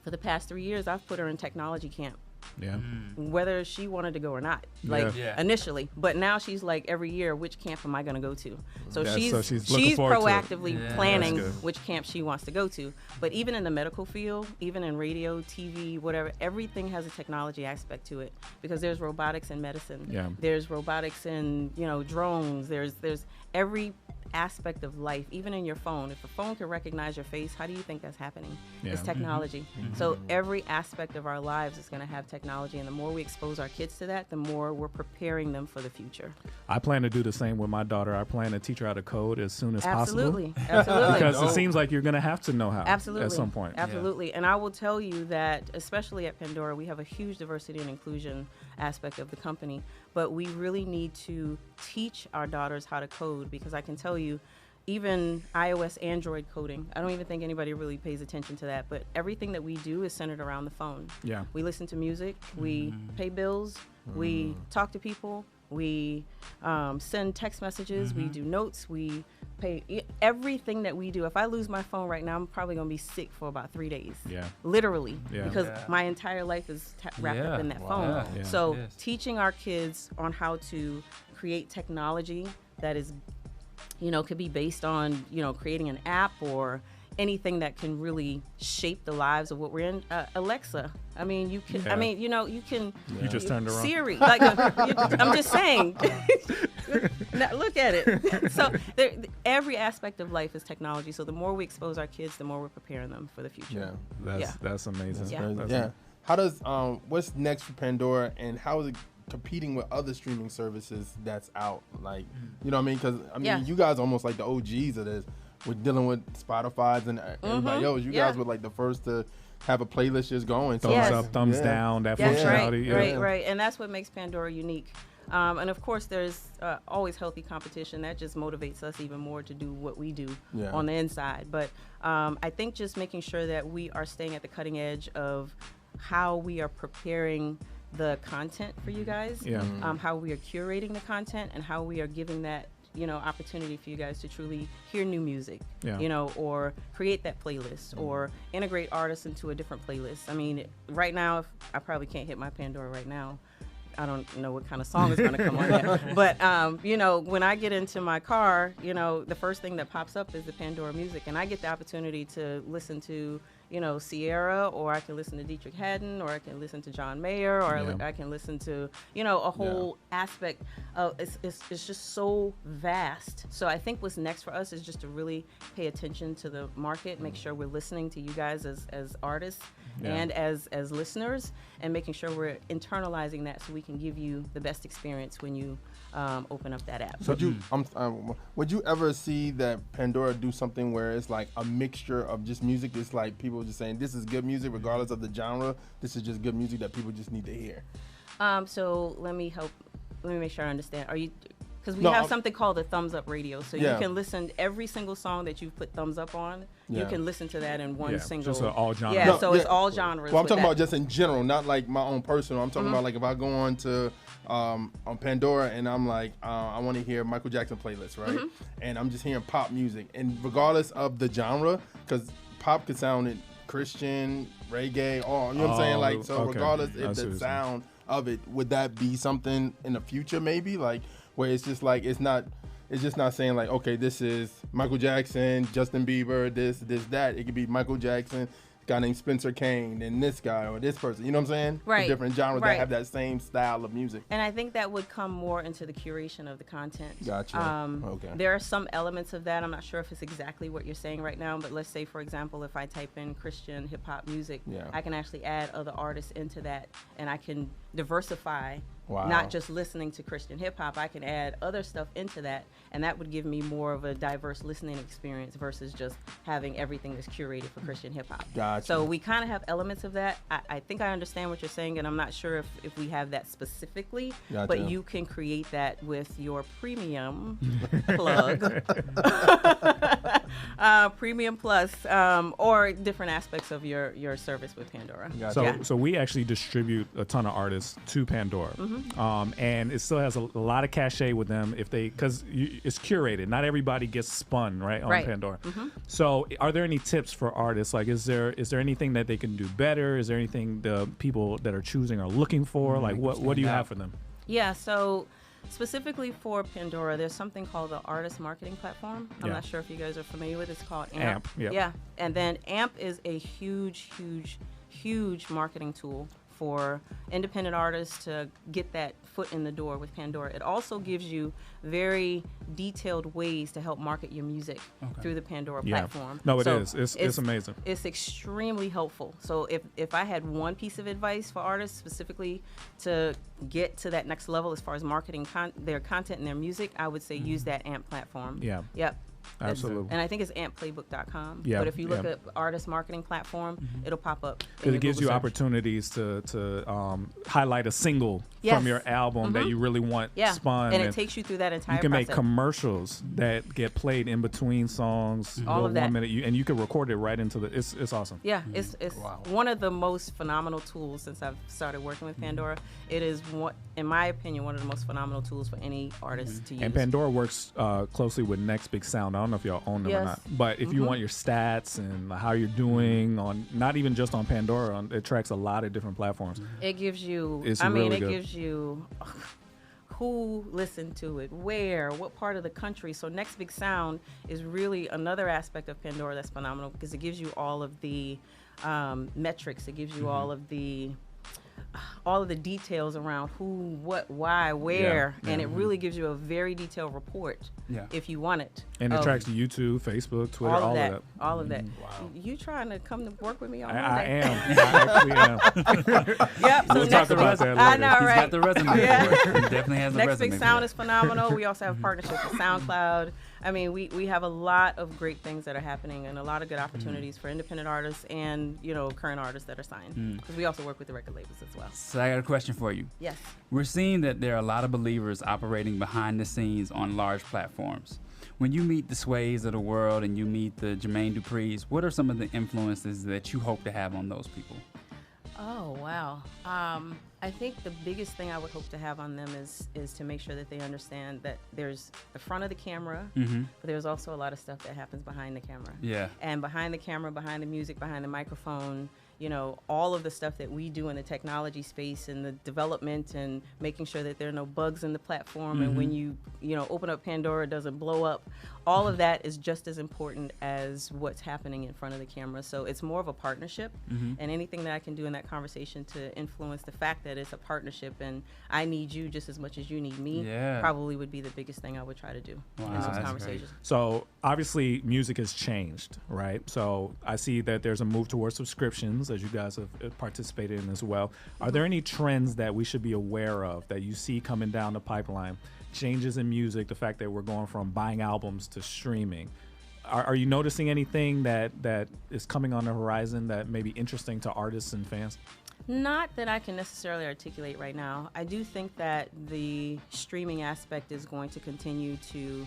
for the past 3 years, I've put her in technology camp. Yeah. Whether she wanted to go or not, like initially, but now she's like, every year, which camp am I going to go to? So she's proactively planning which camp she wants to go to. But even in the medical field, even in radio, TV, whatever, everything has a technology aspect to it, because there's robotics in medicine. There's robotics in, you know, drones. There's every aspect of life, even in your phone. If a phone can recognize your face, how do you think that's happening? It's technology. So every aspect of our lives is going to have technology, and the more we expose our kids to that, the more we're preparing them for the future. I plan to do the same with my daughter. I plan to teach her how to code as soon as Absolutely. possible. Absolutely. Because it seems like you're going to have to know how at some point. Absolutely. And I will tell you that, especially at Pandora, we have a huge diversity and inclusion aspect of the company, but we really need to teach our daughters how to code, because I can tell you, even iOS, Android coding, I don't even think anybody really pays attention to that, but everything that we do is centered around the phone. We listen to music, we pay bills, we talk to people, we send text messages, we do notes, we pay everything that we do. If I lose my phone right now, I'm probably going to be sick for about 3 days. Literally. Because my entire life is wrapped up in that phone. So teaching our kids on how to create technology that is, you know, could be based on, you know, creating an app or anything that can really shape the lives of what we're in. Alexa, I mean, you can, I mean, you know, you can. You just turned around. Siri, like, I'm just saying. Now, look at it. So every aspect of life is technology. So the more we expose our kids, the more we're preparing them for the future. That's amazing. How does what's next for Pandora, and how is it competing with other streaming services that's out? Like, you know what I mean? Because I mean, you guys are almost like the OGs of this. We're dealing with Spotify's and everybody else. You guys were like the first to have a playlist just going. Thumbs up, thumbs down, that functionality. Right. And that's what makes Pandora unique. And of course, there's always healthy competition. That just motivates us even more to do what we do on the inside. But I think just making sure that we are staying at the cutting edge of how we are preparing the content for you guys, how we are curating the content, and how we are giving that, you know, opportunity for you guys to truly hear new music, you know, or create that playlist, or integrate artists into a different playlist. I mean, right now, if I probably can't hit my Pandora right now. I don't know what kind of song is going to come on there. But, you know, when I get into my car, you know, the first thing that pops up is the Pandora music. And I get the opportunity to listen to, you know, Sierra, or I can listen to Dietrich Haddon, or I can listen to John Mayer, or I can listen to, you know, a whole aspect of it's just so vast. So I think what's next for us is just to really pay attention to the market, make sure we're listening to you guys as artists and as listeners, and making sure we're internalizing that so we can give you the best experience when you open up that app. So would you ever see that Pandora do something where it's like a mixture of just music? It's like people just saying this is good music regardless of the genre. This is just good music that people just need to hear. So let me make sure I understand. Are you? Because we have something called the thumbs up radio, so you can listen every single song that you've put thumbs up on. You can listen to that in one single. Just all genres. Yeah, so it's all genres. Well, I'm talking about just in general, not like my own personal. I'm talking about like if I go on to on Pandora and I'm like I want to hear Michael Jackson playlist, right? And I'm just hearing pop music, and regardless of the genre, because pop could sound Christian, reggae, or you know what I'm saying, like so. Regardless if the sound of it, would that be something in the future maybe, like? Where it's just like it's just not saying like, okay, this is Michael Jackson, Justin Bieber, this that. It could be Michael Jackson, guy named Spencer Kane and this guy or this person. You know what I'm saying? Right. Different genres Right. that have that same style of music. And I think that would come more into the curation of the content. Gotcha. Okay. There are some elements of that. I'm not sure if it's exactly what you're saying right now, but let's say, for example, if I type in Christian hip hop music, I can actually add other artists into that, and I can diversify. Wow. Not just listening to Christian hip hop, I can add other stuff into that, and that would give me more of a diverse listening experience versus just having everything that's curated for Christian hip hop. Gotcha. So we kind of have elements of that. I think I understand what you're saying, and I'm not sure if we have that specifically, Gotcha. but you can create that with your premium plug, Premium Plus, or different aspects of your service with Pandora. Gotcha. So we actually distribute a ton of artists to Pandora. And it still has a lot of cachet with them because it's curated. Not everybody gets spun on Pandora. So are there any tips for artists? Like, is there anything that they can do better? Is there anything the people that are choosing are looking for? Like, what do you have for them? Yeah, so specifically for Pandora, there's something called the Artist Marketing Platform. I'm not sure if you guys are familiar with it. It's called AMP. Yep. Yeah, and then AMP is a huge marketing tool for independent artists to get that foot in the door with Pandora. It also gives you very detailed ways to help market your music through the Pandora platform. No, it is. It's amazing. It's extremely helpful. So if I had one piece of advice for artists specifically to get to that next level as far as marketing their content and their music, I would say use that AMP platform. Yeah. Yep. Absolutely. And I think it's amplaybook.com. Yeah, But if you look at artist marketing platform, it'll pop up. Because it gives you opportunities to highlight a single from your album that you really want spun. And it takes you through that entire process. You can process. make commercials that get played in between songs. All of that. 1 minute. And you can record it right into the. It's awesome. Yeah, it's one of the most phenomenal tools since I've started working with Pandora. It is, in my opinion, one of the most phenomenal tools for any artist to use. And Pandora works closely with Next Big Sound. I don't know if y'all own them or not. But if you want your stats and how you're doing on, not even just on Pandora, it tracks a lot of different platforms. It gives you, It's it really good. gives you who listened to it, where, what part of the country. So Next Big Sound is really another aspect of Pandora that's phenomenal because it gives you all of the metrics. It gives you all of the details around who, what, why, where, and it really gives you a very detailed report if you want it. And it tracks YouTube, Facebook, Twitter, all of that. All of that. Wow. You trying to come to work with me on I Monday? am. I actually am. Yep. So we'll talk about that later. I know, right? He's got the resume. Yeah. He definitely has the Next resume. Big Sound is phenomenal. We also have partnerships with SoundCloud. I mean, we have a lot of great things that are happening and a lot of good opportunities for independent artists and, current artists that are signed. Because we also work with the record labels as well. So I got a question for you. Yes. We're seeing that there are a lot of believers operating behind the scenes on large platforms. When you meet the Sways of the world and you meet the Jermaine Dupri's, what are some of the influences that you hope to have on those people? Oh, wow. I think the biggest thing I would hope to have on them is to make sure that they understand that there's the front of the camera, but there's also a lot of stuff that happens behind the camera. Yeah. And behind the camera, behind the music, behind the microphone, all of the stuff that we do in the technology space and the development and making sure that there are no bugs in the platform and when you open up Pandora, it doesn't blow up. All of that is just as important as what's happening in front of the camera. So it's more of a partnership, and anything that I can do in that conversation to influence the fact that it's a partnership and I need you just as much as you need me probably would be the biggest thing I would try to do in those conversations. Great. So obviously music has changed, right? So I see that there's a move towards subscriptions, as you guys have participated in as well. Are there any trends that we should be aware of that you see coming down the pipeline? Changes in music, the fact that we're going from buying albums to streaming. Are you noticing anything that is coming on the horizon that may be interesting to artists and fans? Not that I can necessarily articulate right now. I do think that the streaming aspect is going to continue to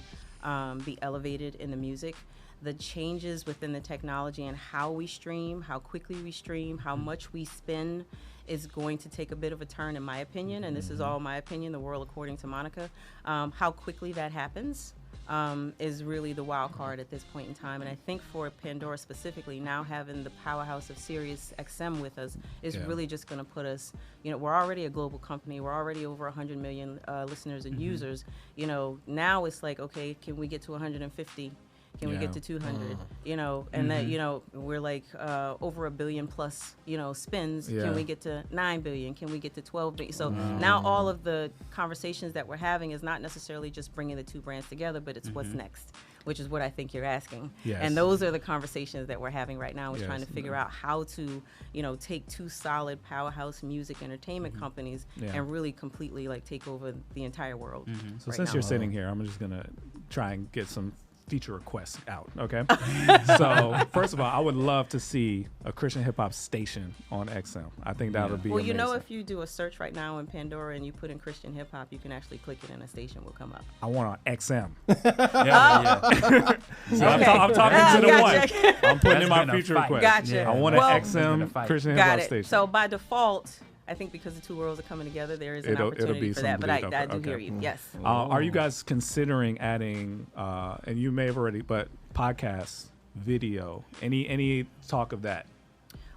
be elevated in the music. The changes within the technology and how we stream, how quickly we stream, how much we spend is going to take a bit of a turn, in my opinion, and this is all my opinion, the world according to Monica. How quickly that happens is really the wild card at this point in time. And I think for Pandora specifically, now having the powerhouse of Sirius XM with us is really just going to put us, we're already a global company. We're already over 100 million listeners and users. Now it's like, okay, can we get to 150? Can we get to 200? You know, and that, you know, we're like over 1 billion plus, you know, spins. Yeah. Can we get to 9 billion? Can we get to 12 billion? So now all of the conversations that we're having is not necessarily just bringing the two brands together, but it's what's next, which is what I think you're asking. Yes. And those are the conversations that we're having right now. We're Yes. trying to figure out how to, you know, take two solid powerhouse music entertainment companies and really completely like take over the entire world. So right since now. you're sitting here, I'm just gonna try and get some feature requests out. Okay. So first of all, I would love to see a Christian hip hop station on XM. I think that would be. Well, amazing. you know, if you do a search right now in Pandora and you put in Christian hip hop, you can actually click it and a station will come up. I want on XM. So So I'm talking to the one. I'm putting in my That's feature been a fight. request. Gotcha. I want Well- an XM Christian hip Got hop it. station. So by default, I think because the two worlds are coming together, there is an It'll opportunity be for that. But something I do okay. hear you. Yes. Are you guys considering adding, and you may have already, but podcasts, video, any talk of that?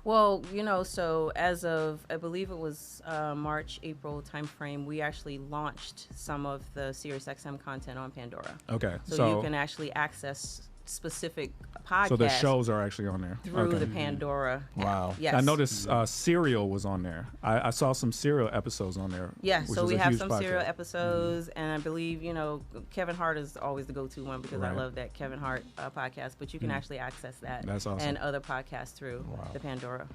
Well, you know, so as of, I believe it was March, April timeframe, we actually launched some of the SiriusXM content on Pandora. Okay. So you can actually access specific podcasts. So the shows are actually on there through the Pandora. Wow. Yes. I noticed Serial was on there. I saw some Serial episodes on there. Yeah, which so is we a have huge some podcast. serial episodes, and I believe, you know, Kevin Hart is always the go-to one because I Right. love that Kevin Hart podcast. But you can actually access that That's awesome. and other podcasts through the Pandora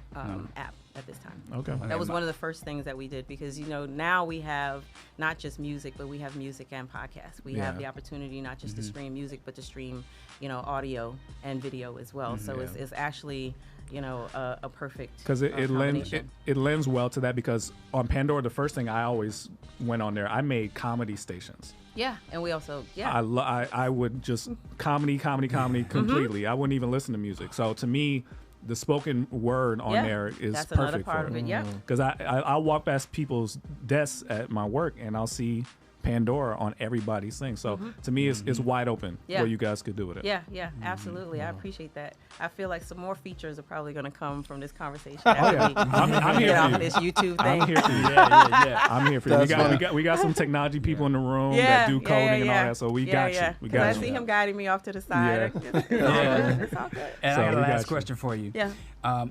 app at this time. Okay. That was one of the first things that we did because, you know, now we have not just music, but we have music and podcasts. We have Yeah. the opportunity not just to stream music, but to stream, you know, audio and video as well. So Yeah. it's actually, you know, a perfect Because it lends combination. it lends well to that, because on Pandora, the first thing I always went on there, I made comedy stations. Yeah, and we also, I would just comedy completely. I wouldn't even listen to music. So to me, the spoken word on Yeah, there is that's another perfect part for of it. it, yeah. Because I'll walk past people's desks at my work and I'll see Pandora on everybody's thing. So to me, it's wide open Yeah. what you guys could do with it. Yeah, absolutely. I appreciate that. I feel like some more features are probably going to come from this conversation. Oh, after yeah. we I'm here get for off you. this YouTube thing. I'm here for you. Yeah. I'm here for you. That's We got some technology people in the room Yeah, that do coding and all yeah. that. So we Yeah, got yeah. you. We 'Cause got I you. see him guiding me off to the side. Yeah. It's all good. And So I got a we got last you. question for you. Yeah.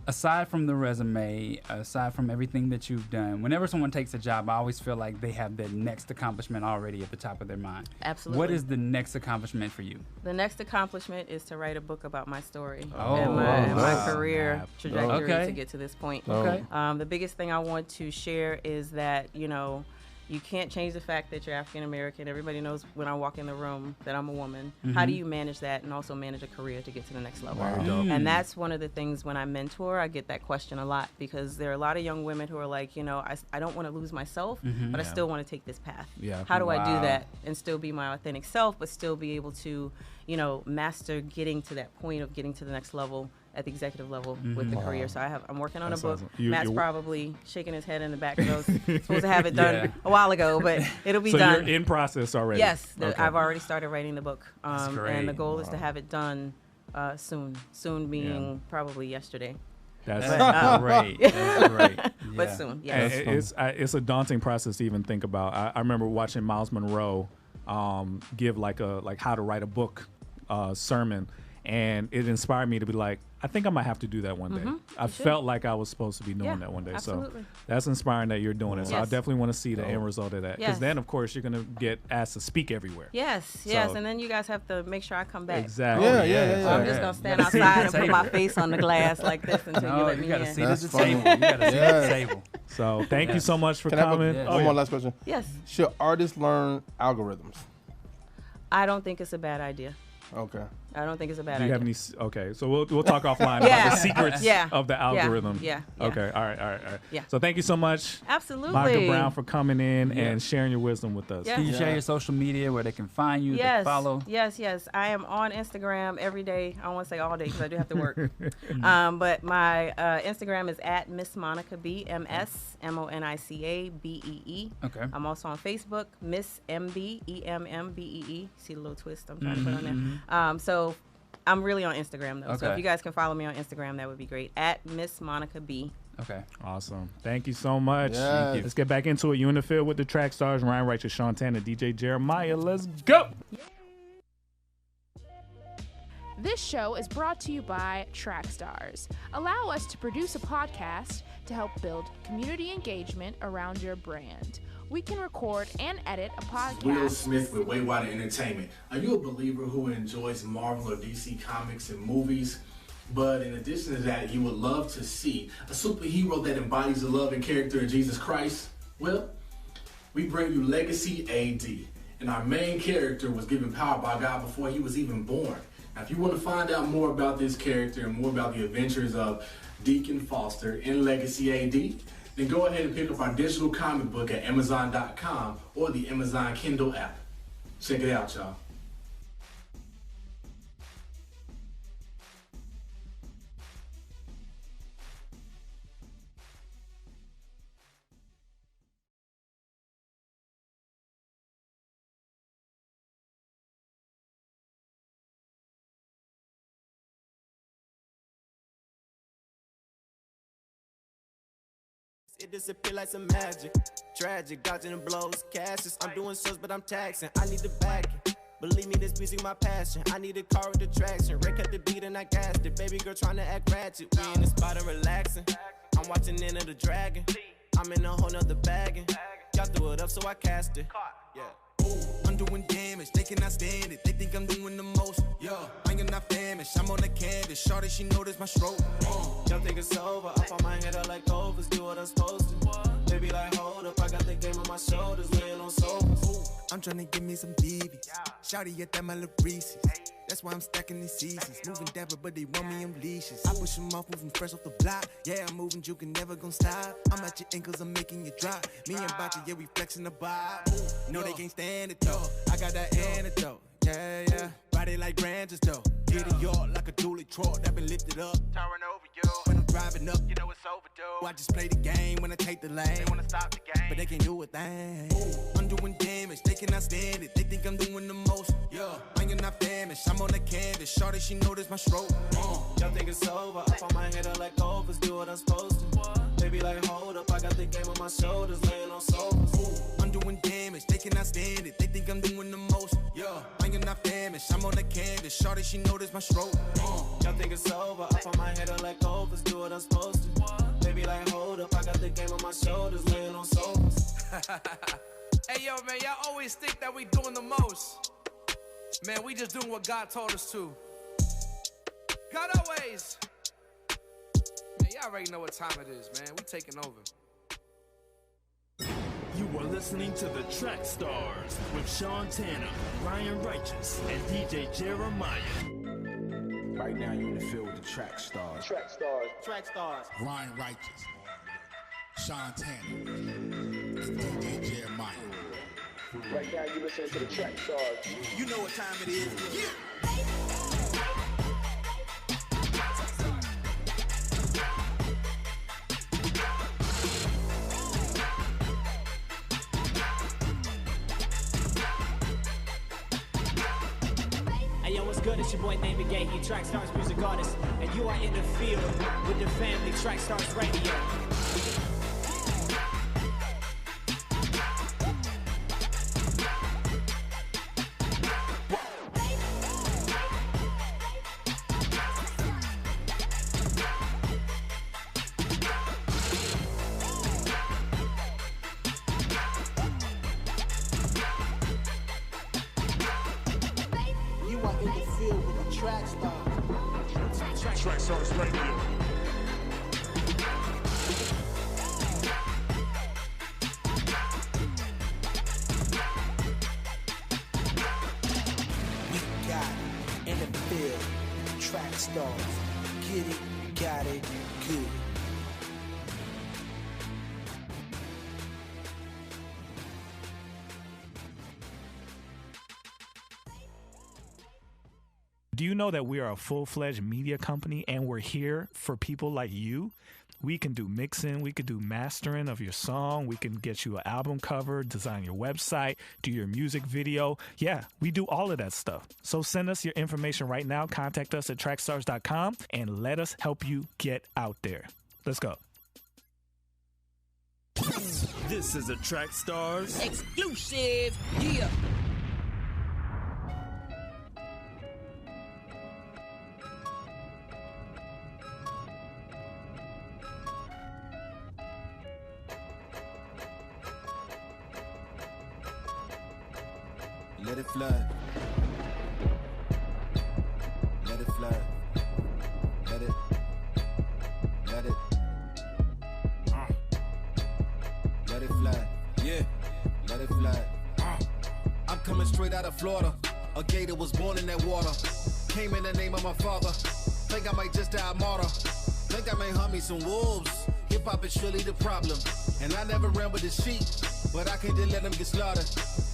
Aside from the resume, aside from everything that you've done, whenever someone takes a job, I always feel like they have their next accomplishment already at the top of their mind. Absolutely. What is the next accomplishment for you? The next accomplishment is to write a book about my story Oh, and my wow. career trajectory Okay. to get to this point. Okay. The biggest thing I want to share is that, you know, you can't change the fact that you're African American. Everybody knows when I walk in the room that I'm a woman. How do you manage that and also manage a career to get to the next level? Very dope. And that's one of the things when I mentor, I get that question a lot because there are a lot of young women who are like, you know, I don't want to lose myself, but I still want to take this path. Yeah. How do I do Wow. that and still be my authentic self, but still be able to, you know, master getting to that point of getting to the next level at the executive level with the career. So I'm working on That's a book. awesome. Matt's probably shaking his head in the back because I was supposed to have it done a while ago, but it'll be So done. you're in process already. Yes, Okay. I've already started writing the book. And the great. goal is to have it done soon. Soon being probably yesterday. That's great. That's great. But Yeah. soon, And yes. it's a daunting process to even think about. I remember watching Miles Monroe give like how to write a book sermon, and it inspired me to be like, I think I might have to do that one day. I felt like I was supposed to be doing Yeah, that one day. absolutely. So that's inspiring that you're doing it. So I Yes. definitely want to see the end result of that. Because Yes. then, of course, you're going to get asked to speak everywhere. Yes, So- and then you guys have to make sure I come back. Exactly. Yeah. I'm just gonna stand outside and put my face on the glass like this until you No, let you me gotta in. see this That's at the table. funny. You gotta see Yes. the table. So thank you so much for Can I have coming. Yeah. one more last question? Yes, Should artists learn algorithms? I don't think it's a bad idea. Okay. I don't think it's a bad Do you idea. have any? Okay, so we'll talk offline Yeah. about the secrets Yeah. of the Yeah. algorithm. Yeah. Okay. All right. Yeah. So thank you so much, Absolutely. Monica Brown, for coming in and sharing your wisdom with us. Yeah. Can you share your social media where they can find you, they Yes, follow? yes. I am on Instagram every day. I don't want to say all day because I do have to work. But my Instagram is at Miss Monica B, MSMONICABEE. Okay. I'm also on Facebook, Miss MB, EMMBEE. See the little twist I'm trying to put on there. So I'm really on Instagram though. So Okay. if you guys can follow me on Instagram, that would be great. At Miss Monica B. Okay. Awesome. Thank you so much. Yes. Thank you. Let's get back into it. You in the field with the Trackstarz, Ryan Righteous, Sean Tanner, DJ Jeremiah. Let's go. This show is brought to you by Trackstarz. Allow us to produce a podcast to help build community engagement around your brand. We can record and edit a podcast. Will Smith with Waywider Entertainment. Are you a believer who enjoys Marvel or DC comics and movies? But in addition to that, you would love to see a superhero that embodies the love and character of Jesus Christ? Well, we bring you Legacy AD. And our main character was given power by God before he was even born. Now, if you want to find out more about this character and more about the adventures of Deacon Foster in Legacy AD, then go ahead and pick up our digital comic book at Amazon.com or the Amazon Kindle app. Check it out, y'all. It disappear like some magic. Tragic, dodging and blows, cashes. I'm doing shows, but I'm taxing. I need the backing. Believe me, this music my passion. I need a car with the traction. Red cut the beat and I gassed it. Baby girl trying to act ratchet. We in the spot and relaxing. I'm watching Enter the Dragon. I'm in a whole nother bagging. Y'all threw it up, so I cast it. Yeah. I'm doing damage, they cannot stand it. They think I'm doing the most. Yeah, I am not famished. I'm on the canvas. Shorty, she noticed my stroke. Y'all think it's over. Up on my head, I like overs. Do what I'm supposed to. Baby, like, hold up. I got the game on my shoulders. Laying on sofas. I'm trying to give me some BBs. Shawty at that my little Reese's. That's why I'm stacking these seasons. Moving dapper, but they want me on leashes. I push them off, moving fresh off the block. Yeah, I'm moving, you can never gon' stop. I'm at your ankles, I'm making you drop. Me and Bachi, yeah, we flexing the bob. No, they can't stand it though. I got that antidote. Yeah, yeah. Body like branches though. Get it y'all like a dually truck that been lifted up. Towering over you. When I'm driving up, You know it's overdue. I just play the game when I take the lane. They wanna stop the game, but they can't do a thing. I'm doing damage, they cannot stand it. They think I'm doing the most. Yeah, I am not famished. I'm on the canvas. Shorty, she noticed my stroke. Y'all think it's over. Up on my head, I like overs. Do what I'm supposed to. Baby, like, hold up. I got the game on my shoulders. Laying on sofas. I'm doing damage, they cannot stand it. They think I'm doing the most. Yeah, I am not famished. I'm on the canvas. Shorty, she noticed my stroke. Y'all think it's over. Up on my head, I like overs. Do what I'm supposed to. Baby, like, hold up. I got the game on my shoulders. Laying on sofas. Hey, yo, man, y'all always think that we doing the most. Man, we just doing what God told us to. God always. Man, y'all already know what time it is, man. We taking over. You are listening to the Trackstarz with Sean Tanner, Ryan Righteous, and DJ Jeremiah. Right now, you're in the field with the Trackstarz. Trackstarz. Ryan Righteous, Sean Tanner, and DJ Jeremiah. Right now, you listen to the Trackstarz. You know what time it is. Yeah. Hey yo, what's good? It's your boy Name Gay, he Trackstarz music artist, and you are in the field with the family Trackstarz Radio. Trackstarz Radio. We got it in the field. Trackstarz. Get it, got it, good. Do you know that we are a full-fledged media company and we're here for people like you? We can do mixing, we can do mastering of your song, we can get you an album cover, design your website, do your music video. Yeah, we do all of that stuff. So send us your information right now, contact us at trackstarz.com, and let us help you get out there. Let's go. This is a Trackstarz exclusive. Yeah. let it flood. Let it flood. Let it. Let it. Let it flood. Yeah. Let it flood. I'm coming straight out of Florida. A gator was born in that water. Came in the name of my father. Think I might just die a martyr. Think I may hunt me some wolves. Hip hop is surely the problem. And I never ran with the sheep, but I can't just let them get slaughtered.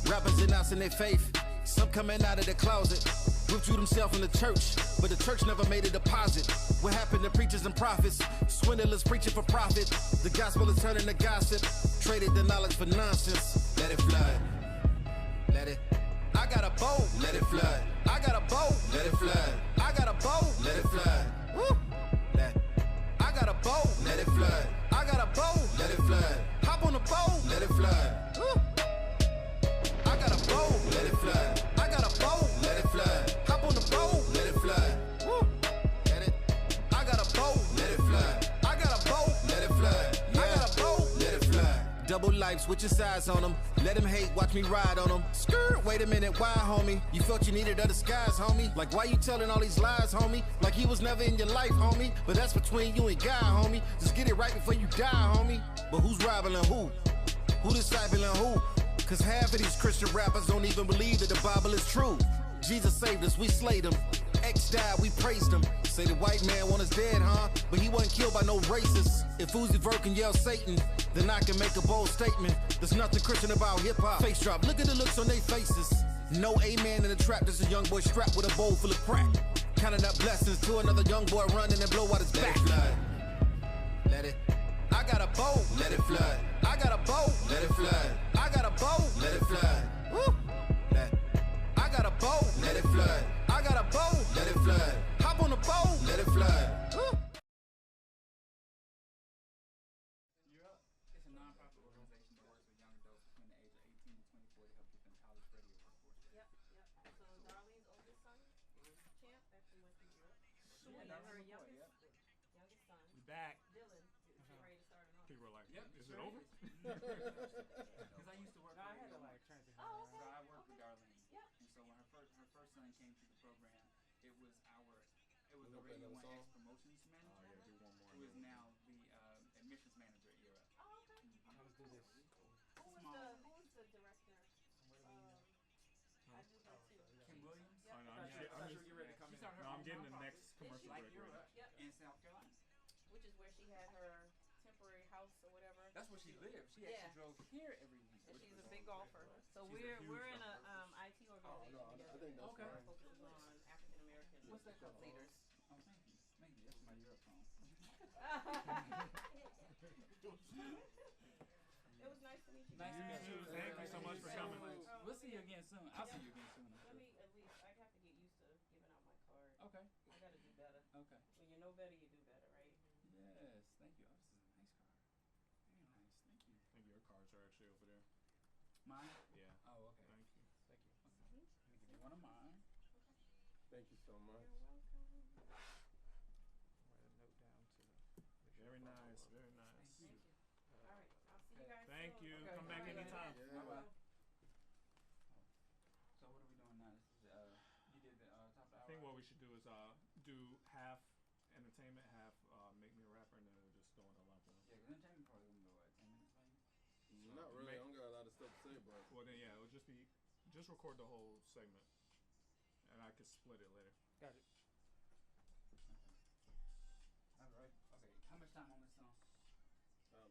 Rappers announcing their faith. Some coming out of the closet. Withdrew themselves from the church, but the church never made a deposit. What happened to preachers and prophets? Swindlers preaching for profit. The gospel is turning to gossip. Traded the knowledge for nonsense. Let it flood. Let it. I got a boat. Let it flood. I got a boat. Let it flood. I got a boat. Let it flood. Woo. I got a boat. Let it flood. I got a boat. Let it flood. Hop on the boat. Let it flood. Woo. I got a boat. Let it flood. I got a boat. Let it flood. Hop on the boat. Let it flood. Woo. Let it. I got a boat. Let it flood. I got a boat. Let it flood. I got a boat. Let it flood. Double life, switching sides on them. Let them hate, watch me ride on them. Skirt, wait a minute, why, homie? You felt you needed other skies, homie? Like, why you telling all these lies, homie? Like he was never in your life, homie. But that's between you and God, homie. Just get it right before you die, homie. But who's rivaling who? Who discipling who? Cause half of these Christian rappers don't even believe that the Bible is true. Jesus saved us, we slayed him. X died, we praised him. Say the white man want us dead, huh? But he wasn't killed by no racists. If Uzi Vert can yell Satan, then I can make a bold statement. There's nothing Christian about hip-hop. Face drop, look at the looks on their faces. No amen in the trap, there's a young boy strapped with a bowl full of crack. Counting up blessings to another young boy running and blow out his back. Let it flood. Let it. I got a boat. Let it flood. I got a boat. Let it flood. I got a boat. Let it flood. Woo. I got a boat. Let it flood. I got a boat. Let it flood. Hop on the boat. Let it flood. Woo. It's a nonprofit organization that works with young adults between the age of 18 and 24 to help get them college ready or workforce. Yep. So Darlene's oldest son, Champ, actually went through Europe. And then her youngest son, We back. Dylan, is getting ready to start an People are like, Yep, is it over? Because I used to work No, I with had to her. like transition. Oh, So okay. I worked with Darlene. Yep. And so when her first son came through the program, it was You the gonna play Radio another 1X song? promotions manager. Yeah, do one more. Who is now the admissions manager at Europe. Oh, okay. I'll just do this. Who was the director? I knew her too. Kim Williams? Yep. Oh, no, I I'm thought you were ready to come in. No, I'm getting the next Is commercial she? break Like right Europe now. Yep. and South Carolina. Which is where she had her temporary house or whatever. That's where she lived. She Yeah. actually drove here every week. And she's a big golfer. So She's a huge we're in a golfer. IT organization no, I together. think that's Okay. fine. Focuses on African American What's that called? leaders. Oh, thank you. Thank you. That's my Europe phone. It was nice to meet you. Nice to meet you. Thank you so much for coming. We'll see you again soon. I'll see you again soon. Let me at least. I have to get used to giving out my card. Okay. I got to do better. Okay. When you know better, you do better, right? Yes. Thank you. Oh, this is a nice car. Very nice. Thank you. I think your cards are actually over there. Mine? Yeah. Oh, okay. Thank you. Thank you. Okay. Let me give you one of mine. Thank you so much. You're welcome. Write a note down to. Very nice. Very nice. Thank you. All right. I'll see you guys Thank soon. you. Okay. Come back All right. anytime. Yeah. Bye-bye. So what are we doing now? This is you did the top of the I hour. think what we should do is do half entertainment, half make me a rapper, and then we'll just throw in a lump of them. Yeah, because entertainment probably gonna go what 10 minutes maybe. Not really. I don't got a lot of stuff to say, but Well then, yeah, it'll just record the whole segment, and I could split it later. Got it. All right. Okay. How much time on this song?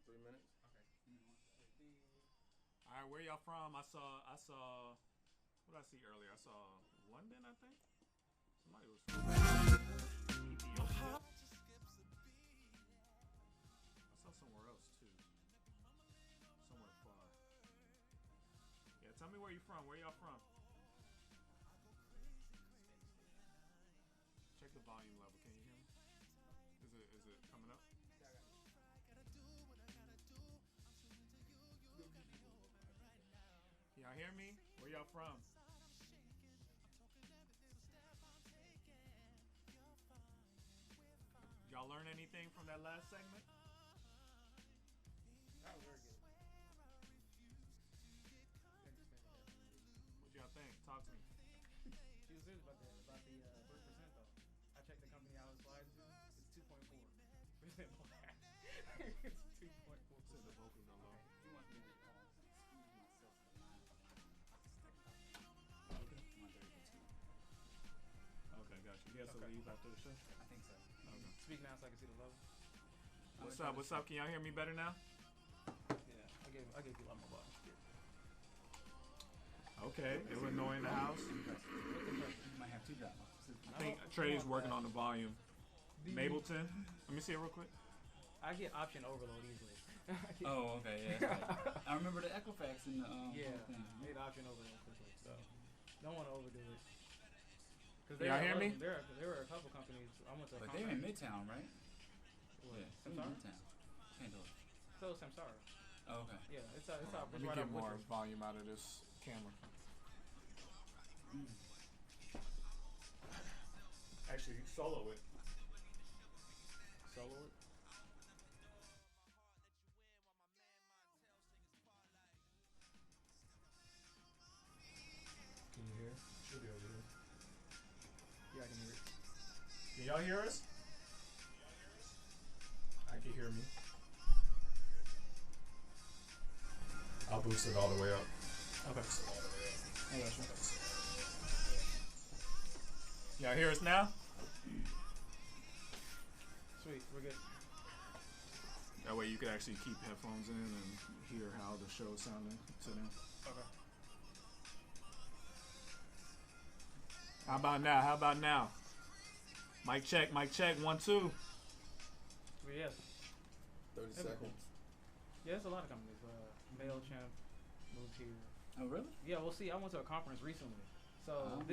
3 minutes. Okay. All right, where y'all from? I saw. What did I see earlier? I saw London, I think. Somebody was from Ethiopia. I saw somewhere else too. Somewhere far. Yeah, tell me where you from. Where y'all from? Check the volume level. Can you hear me? Is it coming up? Y'all hear me? Where y'all from? Y'all learn anything from that last segment? That was very good. What y'all think? Talk serious about the 3% though. I checked the company I was flying to. It's 2.4%. It's 2.4%. So the vocals are low. You want me to squeeze myself the line up. Okay, got you. He has to leave after the show? I think so. Okay. Speak now so I can see the logo. What's up? What's up? Can y'all hear me better now? Yeah, I gave you a lot more bars. Okay, Illinois in the house. You might have two drop offs. I think Trey's working on the volume. Mableton. Let me see it real quick. I get option overload easily. Oh, okay, yeah. Right. I remember the Equifax in the yeah, thing. I get option overload quickly, so don't want to overdo it. Y'all hear me? There were a couple companies. I went to. But they're in Midtown, right? What? Yeah, Samsara? Midtown. Can't do it. So Samsara. Oh, okay. Yeah, it's Let me right get up more Woodruff. volume out of this camera. Actually, solo it. Solo it. Can you hear? Should be over here. Yeah, I can hear it. Can y'all hear us? I can hear me. I'll boost it all the way up. Okay. I got you. Y'all hear us now? Sweet, we're good. That way you can actually keep headphones in and hear how the show is sounding to them. Okay. How about now? How about now? Mic check, 1, 2. Yeah. 30 seconds. Yeah, there's a lot of companies. MailChimp moved here. Oh, really? Yeah, we'll see. I went to a conference recently. So I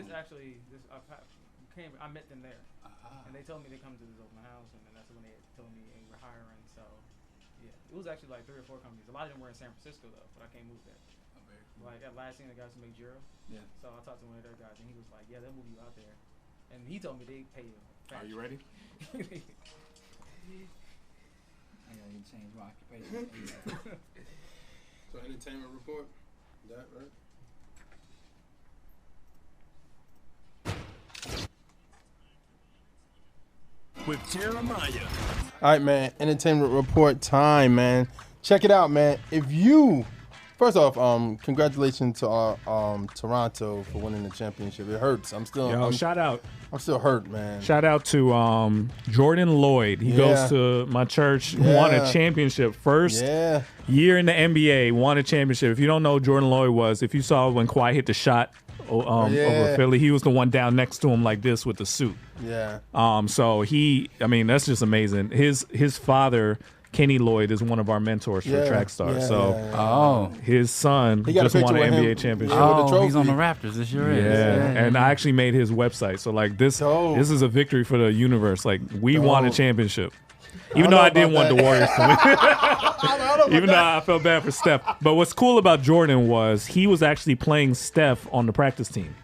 met them there. And they told me to come to this open house, and then that's when they told me they were hiring. So, yeah. It was actually like 3 or 4 companies. A lot of them were in San Francisco, though, but I can't move there. Oh, very cool. Like, at last scene, the guys who make Jiro. Yeah. So I talked to one of their guys, and he was like, yeah, they'll move you out there. And he told me they pay you. Are you ready? I gotta change my occupation. So entertainment report, that right? With Jeremiah. All right, man. Entertainment report time, man. Check it out, man. If you, first off, congratulations to Toronto for winning the championship. It hurts. Shout out. I'm still hurt, man. Shout out to Jordan Lloyd. He goes to my church. Won a championship. First year in the NBA. Won a championship. If you don't know who Jordan Lloyd was, if you saw when Kawhi hit the shot over Philly, he was the one down next to him like this with the suit. Yeah. So that's just amazing. His father, Kenny Lloyd, is one of our mentors for Trackstarz. His son just won an NBA championship. He's on the Raptors this year. And I actually made his website. So like this is a victory for the universe. Like we won a championship. Even though I didn't want the Warriors to win. Even though I felt bad for Steph. But what's cool about Jordan was he was actually playing Steph on the practice team.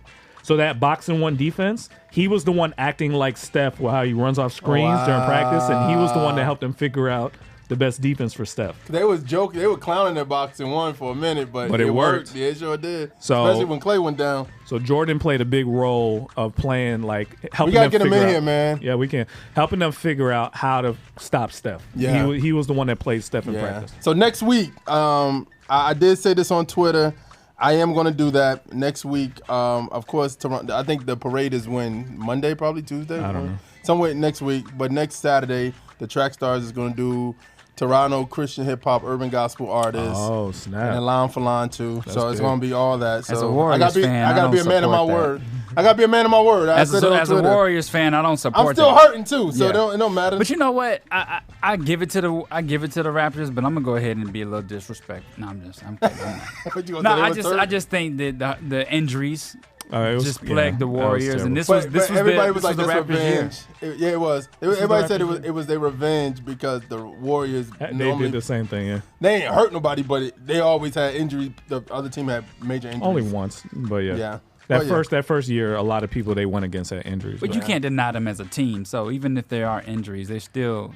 So that boxing one defense, he was the one acting like Steph with how he runs off screens during practice, and he was the one that helped him figure out the best defense for Steph. They was joking. They were clowning their boxing one for a minute, but it worked. Yeah, it sure did. So, especially when Clay went down. So Jordan played a big role of playing, like helping. We gotta them get him in out, here, man. Yeah, we can helping them figure out how to stop Steph. Yeah, he was the one that played Steph in practice. So next week, I did say this on Twitter. I am going to do that next week. Of course, Toronto. I think the parade is when Monday, probably Tuesday. I don't know. Somewhere next week, but next Saturday, the Trackstarz is going to do Toronto Christian hip hop urban gospel artists. Oh snap! And Line for Line too. That's so it's big. going to be all that. So As a Warriors fan, I gotta be a man of my word. I gotta be a man of my word. As a Warriors fan, I don't support. I'm still hurting too, so it don't matter. But you know what? I give it to the Raptors, but I'm gonna go ahead and be a little disrespectful. No, I'm kidding. I just think that the injuries just plagued the Warriors, and this was the Raptors' year. Yeah, it was. Everybody said it was their revenge because the Warriors. They did the same thing. Yeah, they ain't hurt nobody, but they always had injuries. The other team had major injuries. Only once, but yeah. That first year, a lot of people they went against had injuries. But you can't deny them as a team. So even if there are injuries, that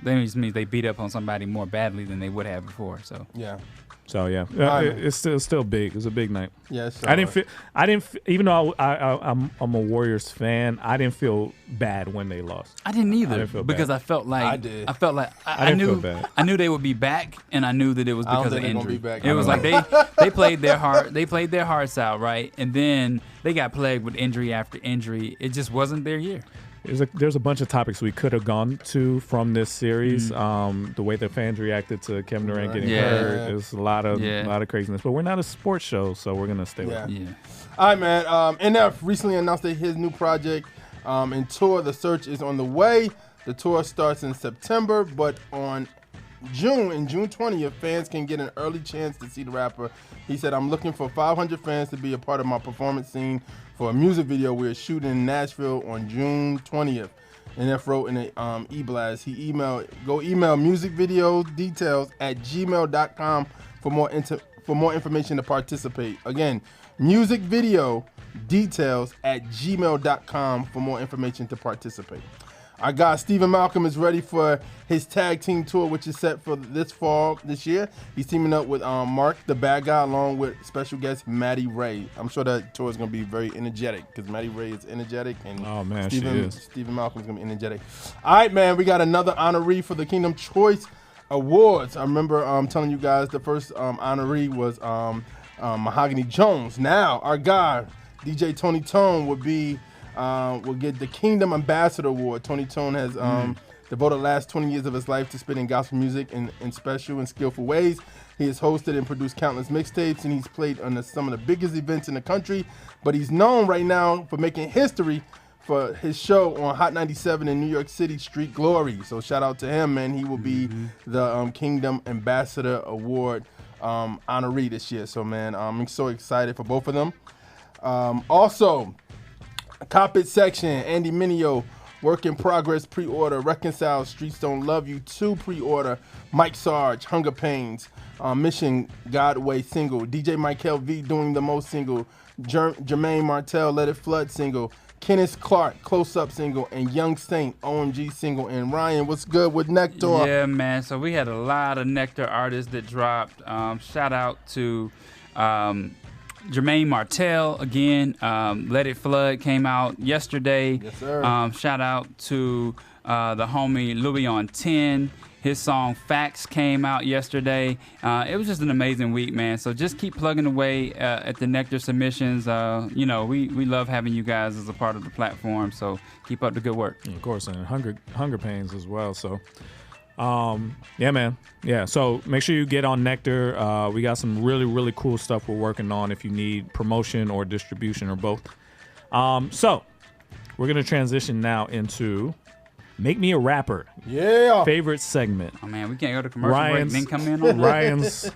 just means they beat up on somebody more badly than they would have before. So yeah. So yeah, it's still big. It's a big night. Yes, I didn't feel, even though I'm a Warriors fan, I didn't feel bad when they lost. I didn't either, I didn't feel because bad. I felt like I did. I felt like I I knew feel bad. I knew they would be back, and I knew that it was I don't because of think they're gonna injury. be back. It was like they played their hearts out, right, and then they got plagued with injury after injury. It just wasn't their year. There's a bunch of topics we could have gone to from this series. The way the fans reacted to Kevin Durant getting hurt. There's a lot of craziness. But we're not a sports show, so we're gonna stay with it. Yeah. All right, man. NF recently announced that his new project and tour, The Search, is on the way. The tour starts in September, but on June 20th, fans can get an early chance to see the rapper. He said, "I'm looking for 500 fans to be a part of my performance scene for a music video we're shooting in Nashville on June 20th. NF wrote in an e-blast. Go email music video details at gmail.com for more information to participate. Again, music video details at gmail.com for more information to participate. Our guy Stephen Malcolm is ready for his tag team tour, which is set for this fall this year. He's teaming up with Mark the Bad Guy along with special guest Maddie Ray. I'm sure that tour is going to be very energetic because Maddie Ray is energetic and Stephen Malcolm is going to be energetic. All right, man, we got another honoree for the Kingdom Choice Awards. I remember telling you guys the first honoree was Mahogany Jones. Now, our guy, DJ Tony Tone, will get the Kingdom Ambassador Award. Tony Tone has devoted the last 20 years of his life to spitting gospel music in special and skillful ways. He has hosted and produced countless mixtapes, and he's played on some of the biggest events in the country. But he's known right now for making history for his show on Hot 97 in New York City, Street Glory. So shout out to him, man. He will be the Kingdom Ambassador Award honoree this year. So, man, I'm so excited for both of them. Also, Cop It section, Andy Mineo, Work in Progress pre-order, Reconcile, Streets Don't Love You 2 pre-order, Mike Sarge, Hunger Pains, Mission Godway single, DJ Michael V Doing the Most single, Jermaine Martell Let It Flood single, Kenneth Clark Close Up single, and Young Saint OMG single. And Ryan, what's good with Nectar? Yeah, man. So we had a lot of Nectar artists that dropped. Shout out to Jermaine Martell again. Let It Flood came out yesterday. Yes, sir. Shout out to the homie Louis on 10. His song Facts came out yesterday. It was just an amazing week, man. So just keep plugging away at the Nectar submissions. We love having you guys as a part of the platform. So keep up the good work. Of course, and Hunger Pains as well. So. Yeah, man. Yeah, so make sure you get on Nectar. We got some really, really cool stuff we're working on if you need promotion or distribution or both. So we're going to transition now into Make Me a Rapper. Yeah. Favorite segment. Oh, man, we can't go to commercial break and then come in on Ryan's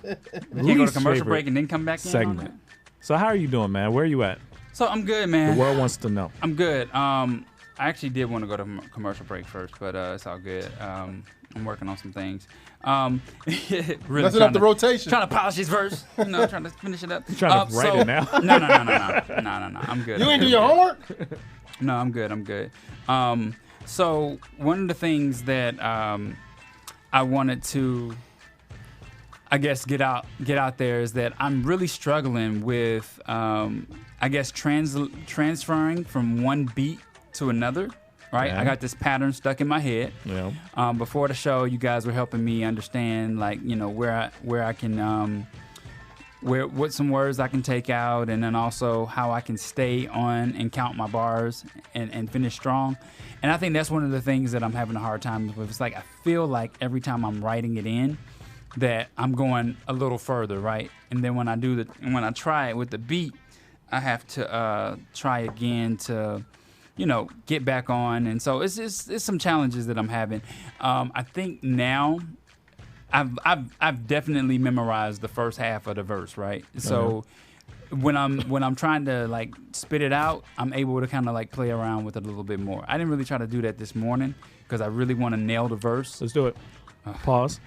we can't go to commercial break and then come back in segment. on that? So how are you doing, man? Where are you at? So I'm good, man. The world wants to know. I'm good. I actually did want to go to commercial break first, but it's all good. I'm working on some things. Really messing up the rotation. Trying to polish his verse. Trying to finish it up. You trying to write it now? No. I'm good. You ain't do your homework? No, I'm good. So one of the things that I wanted to, I guess, get out there is that I'm really struggling with, transferring from one beat to another. Right, Yeah. I got this pattern stuck in my head. Yeah. Before the show, you guys were helping me understand, where I can, what some words I can take out, and then also how I can stay on and count my bars and finish strong. And I think that's one of the things that I'm having a hard time with. It's like I feel like every time I'm writing it in, that I'm going a little further, right? And then when I try it with the beat, I have to try again to, get back on. And so it's some challenges that I'm having. I think now I've definitely memorized the first half of the verse, right? So when I'm trying to spit it out, I'm able to kind of play around with it a little bit more. I didn't really try to do that this morning because I really want to nail the verse. Let's do it. Pause.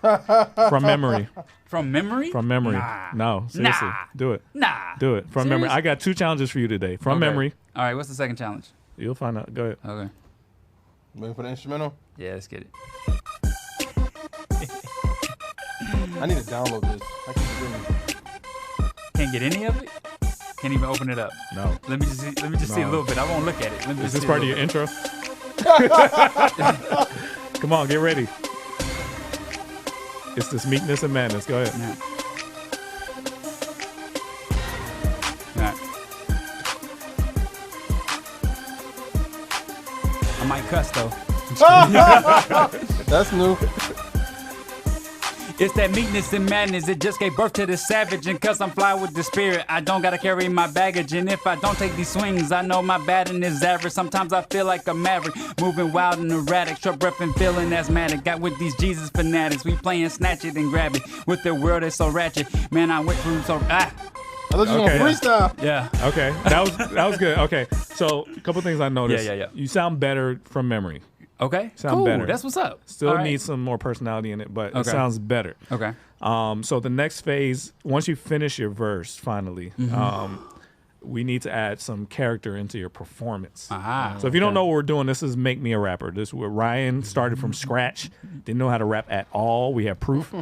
From memory. From memory? From memory. Nah. No, seriously. Nah. Do it. Nah. Do it. From memory. I got 2 challenges for you today. From memory. All right, what's the second challenge? You'll find out. Go ahead. Okay. Waiting for the instrumental? Yeah, let's get it. I need to download this. I keep forgetting. Can't get any of it. Can't even open it up. No. Let me just see a little bit. I won't look at it. Is this part of your intro? Come on, get ready. It's this meekness and madness. Go ahead. Yeah. I might cuss though. That's new. It's that meekness and madness that just gave birth to the savage. And cause I'm fly with the spirit, I don't gotta carry my baggage. And if I don't take these swings, I know my batting is average. Sometimes I feel like a maverick, moving wild and erratic, short breath and feeling asthmatic. Got with these Jesus fanatics, we playing snatch it and grab it. With their world that's so ratchet, man, I went through so I thought you were gonna freestyle. Yeah. Okay, that was good. Okay, so a couple things I noticed. Yeah. You sound better from memory. Okay, sound cool. better. That's what's up. Still needs some more personality in it, but it sounds better. Okay. So the next phase, once you finish your verse, finally, we need to add some character into your performance. So if you don't know what we're doing, this is Make Me a Rapper. This is where Ryan started from scratch, didn't know how to rap at all. We have proof.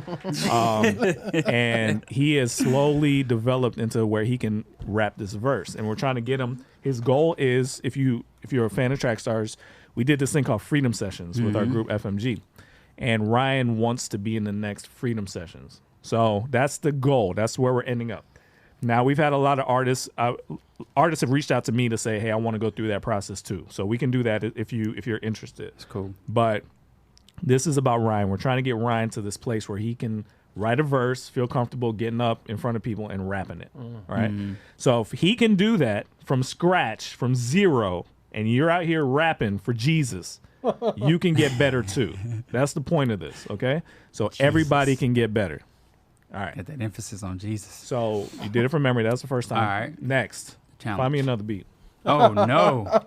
And he has slowly developed into where he can rap this verse. And we're trying to get him. His goal is, if you're a fan of Trackstarz, we did this thing called Freedom Sessions with our group FMG. And Ryan wants to be in the next Freedom Sessions. So that's the goal. That's where we're ending up. Now, we've had a lot of artists. Artists have reached out to me to say, hey, I want to go through that process too. So we can do that if you're interested. It's cool. But this is about Ryan. We're trying to get Ryan to this place where he can write a verse, feel comfortable getting up in front of people and rapping it. All right. So if he can do that from scratch, from zero, and you're out here rapping for Jesus, you can get better too. That's the point of this, okay? So everybody can get better. All right. Get that emphasis on Jesus. So you did it from memory. That's the first time. All right. Next. Challenge. Find me another beat. Oh, no.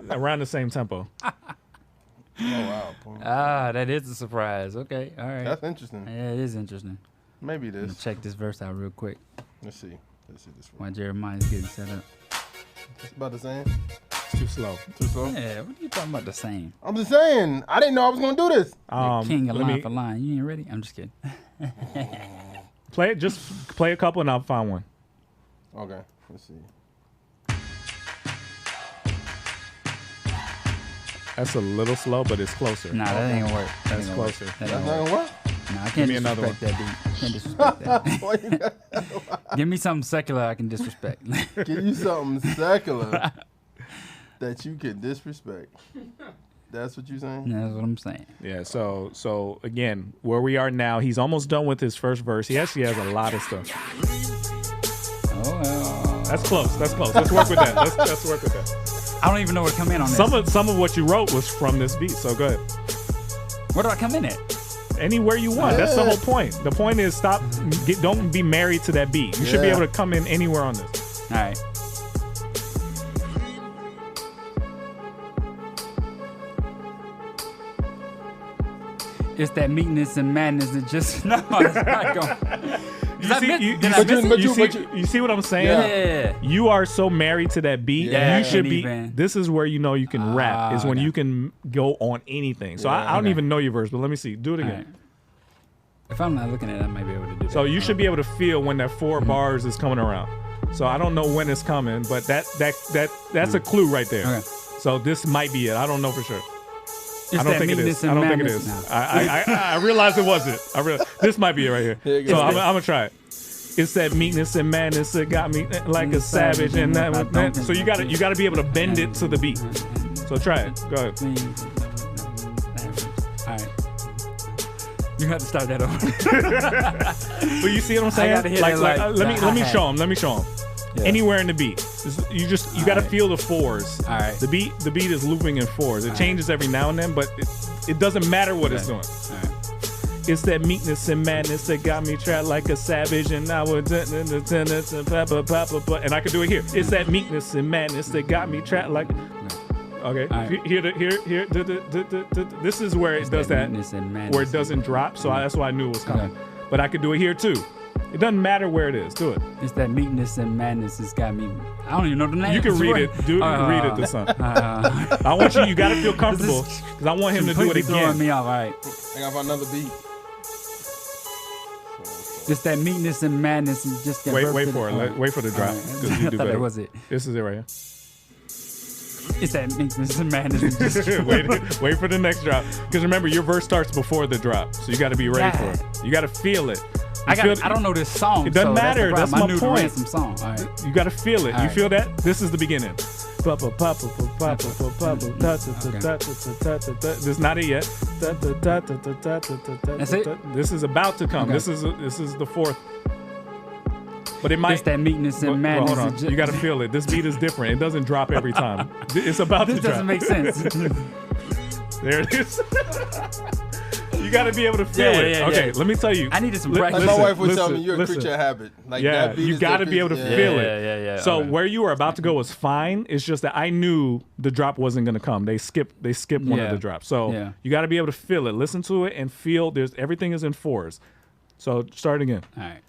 Around the same tempo. Oh, wow. That is a surprise. Okay. All right. That's interesting. Yeah, it is interesting. Maybe it I'm gonna is. check this verse out real quick. Let's see this one. While Jeremiah's getting set up. It's about the same. It's too slow. Too slow? Yeah, what are you talking about the same? I'm just saying. I didn't know I was going to do this. King of line for line. You ain't ready? I'm just kidding. Play it. Just play a couple and I'll find one. Okay. Let's see. That's a little slow, but it's closer. Nah, that ain't gonna work. That's closer. That's not going to work? Nah, I can't disrespect that beat. Can't disrespect that. Give me something secular I can disrespect. Give you something secular that you can disrespect. That's what you're saying? That's what I'm saying. Yeah, so again, where we are now, he's almost done with his first verse. He actually has a lot of stuff. Oh, that's close. That's close. Let's work with that. Let's work with that. I don't even know where to come in on this. Some of what you wrote was from this beat, so go ahead. Where do I come in at? Anywhere you want. That's the whole point. The point is don't be married to that beat. You should be able to come in anywhere on this. All right. It's that meekness and madness that just no, it's not going. You see what I'm saying? Yeah. You are so married to that beat. Yeah, you should be. This is where you know you can rap. Is when you can go on anything. So I don't even know your verse, but let me see. Do it again. Right. If I'm not looking at it, I might be able to do it. So you should be able to feel when that 4 bars is coming around. So I don't know when it's coming, but that's a clue right there. Okay. So this might be it. I don't know for sure. It's I don't think it is. I don't think it is. I realized it wasn't. This might be it right here. So I'm gonna try it. It's that meekness and madness that got me like a savage, and that. So you gotta be able to bend it to the beat. So try it. Go ahead. All right. You have to start that over. But you see what I'm saying? Let me show him. Let me show him. Yeah. Anywhere in the beat, you got to feel the 4s. All right. The beat is looping in 4s. It changes every now and then, but it doesn't matter what it's doing. All right. It's that meekness and madness that got me trapped like a savage, and I would and I could do it here. It's that meekness and madness that got me trapped like. Okay. Right. Here. This is where it does that, where it doesn't drop. So that's why I knew it was coming. Okay. But I could do it here too. It doesn't matter where it is. Do it. It's that meekness and madness that's got me. I don't even know the name. You can read it. Read it to son. I want you. You got to feel comfortable because I want him to do it again. Throwing me off. All right. I got another beat. It's that meekness and madness and just wait for it. Wait for the drop. Right. You I do thought better. that was it. This is it right here. It's that meekness and madness. And just wait for the next drop. Because remember, your verse starts before the drop, so you got to be ready for it. You got to feel it. I don't know this song. It doesn't matter. That's my new point. Ransom song. All right. You got to feel it. All You right. feel that? This is the beginning. This is not it yet. That's it? This is about to come. Okay. This is the fourth. But it might. It's that meekness and madness. Hold on. You got to feel it. This beat is different. It doesn't drop every time. It's about to This drop. doesn't make sense. There it is. You got to be able to feel it. Yeah, okay, yeah. let me tell you. I needed some practice. Like my wife would tell me, you're a creature of habit. Like yeah, that beat you is got to that be able to beat- feel Yeah, it. yeah. So Okay. where you were about to go was fine. It's just that I knew the drop wasn't going to come. They skipped one of Yeah. the drops. So Yeah. you got to be able to feel it. Listen to it and feel. Everything is in fours. So start again. All right.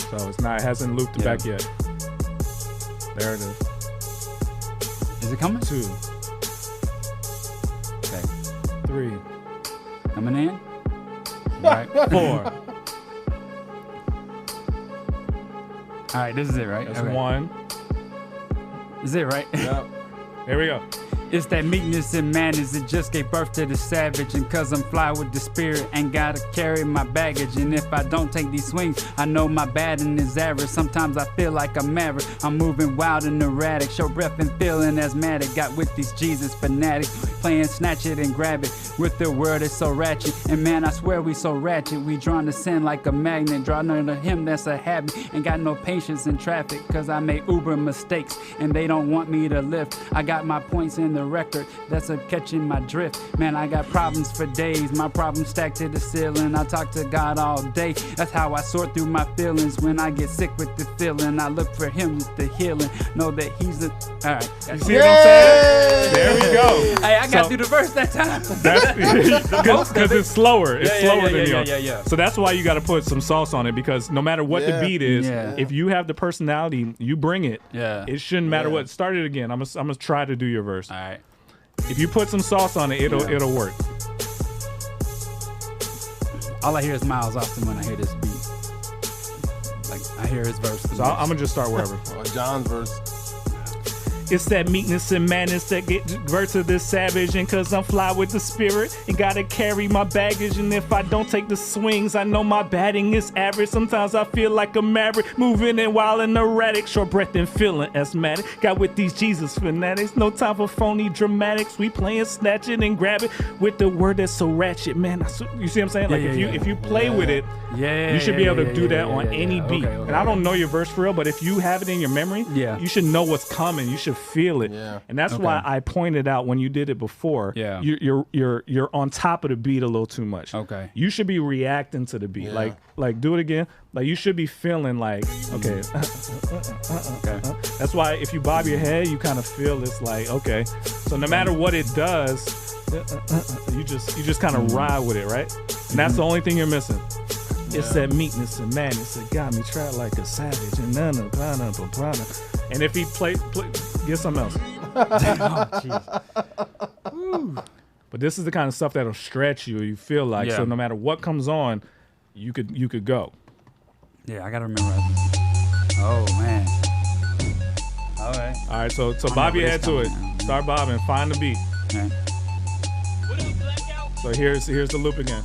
So it hasn't looped Yeah. back yet. There it is. Is it coming? 2, Okay. 3, Coming in. All right. 4. All right. This is it, right? That's Okay. 1. This is it, right? Yep. There we go. It's that meekness and madness that just gave birth to the savage. And cause I'm fly with the spirit, ain't gotta carry my baggage. And if I don't take these swings, I know my batting is average. Sometimes I feel like I'm maverick. I'm moving wild and erratic. Show breath and feeling asthmatic. Got with these Jesus fanatics, playing snatch it and grab it. With the word it's so ratchet. And man, I swear we so ratchet. We drawn to sin like a magnet. Drawn to him, that's a habit. Ain't got no patience in traffic. Cause I made Uber mistakes. And they don't want me to lift. I got my points in the record, that's a catching my drift. Man, I got problems for days, my problems stacked to the ceiling. I talk to God all day, that's how I sort through my feelings. When I get sick with the feeling, I look for him with the healing. Know that he's the. All right. You see what I'm saying? There we go. Hey, I got through the verse that time. Because it's slower. It's slower than yours. Yeah. So that's why you got to put some sauce on it, because no matter what the beat is, Yeah. if you have the personality, you bring it. Yeah. It shouldn't matter what. Start it again. I'm gonna try to do your verse. All right. If you put some sauce on it, it'll work. All I hear is Miles Austin when I hear this beat. Like I hear his verse. So I'm gonna just start wherever. John's verse. It's that meekness and madness that get birth to this savage. And cause I'm fly with the spirit and gotta carry my baggage. And if I don't take the swings, I know my batting is average. Sometimes I feel like a maverick, moving and wild and erratic. Short breath and feeling asthmatic. Got with these Jesus fanatics, no time for phony dramatics. We playing snatch it and grab it with the word that's so ratchet, man. You see what I'm saying? Like if you play with it, you should be able to do that on any beat. Okay, and I don't know your verse for real, but if you have it in your memory, you should know what's coming. You should feel it. And that's why I pointed out when you did it before. Yeah. You're on top of the beat a little too much. Okay. You should be reacting to the beat. Like do it again. Like you should be feeling like, okay. That's why if you bob your head, you kind of feel it's like, okay. So no matter what it does, you just kind of ride with it, right? And that's the only thing you're missing. It's that meekness and madness that got me trapped like a savage and and if he play get something else. But this is the kind of stuff that'll stretch you. You feel like so no matter what comes on, you could go. Yeah, I gotta remember. Oh man. All right. All right. So bob your head to it. Start bobbing. Find the beat. Okay. So here's the loop again.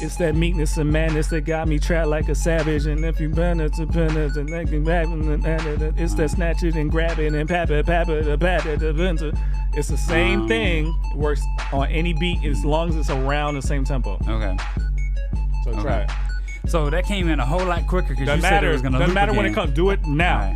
It's that meekness and madness that got me trapped like a savage. And if you burn it to pin it, and they can grab it, it's that snatch it and grab it and pat it. It's the same thing. It works on any beat as long as it's around the same tempo. Okay. So try it. So that came in a whole lot quicker because you said it was gonna. Doesn't matter when it comes. Do it now.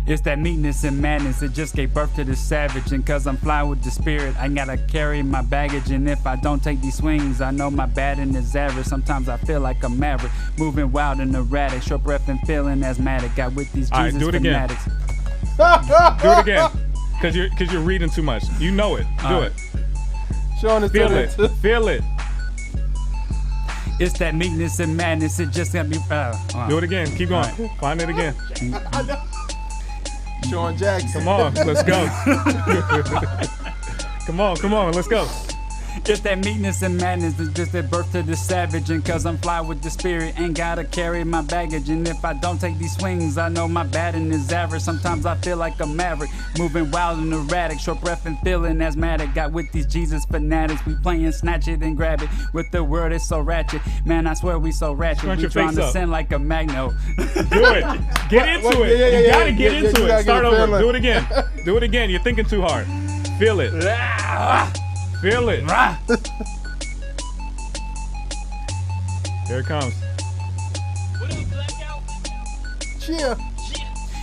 It's that meekness and madness that just gave birth to the savage. And cause I'm fly with the spirit, I gotta carry my baggage. And if I don't take these swings, I know my batting is average. Sometimes I feel like a maverick, moving wild and erratic. Short breath and feeling asthmatic. Got with these Jesus do it fanatics. Do it again. Cause you're reading too much. You know it. Do it. Sean is Feel it. Feel it. It's that meekness and madness. It just got me. Do it again. Keep going. Find it again. Sean Jackson. Come on, let's go. Come on, let's go. It's that meekness and madness, it's just that birth to the savage. And cause I'm fly with the spirit, ain't gotta carry my baggage. And if I don't take these swings, I know my batting is average. Sometimes I feel like a maverick, moving wild and erratic, short breath and feeling asthmatic. Got with these Jesus fanatics, we playing snatch it and grab it. With the word it's so ratchet, man, I swear we so ratchet. Turn We your trying face to up. send like a magno. Do it. Get into it. You gotta get into it. Start over. Do it again. Do it again. You're thinking too hard. Feel it. Feel it. Here it comes. Yeah.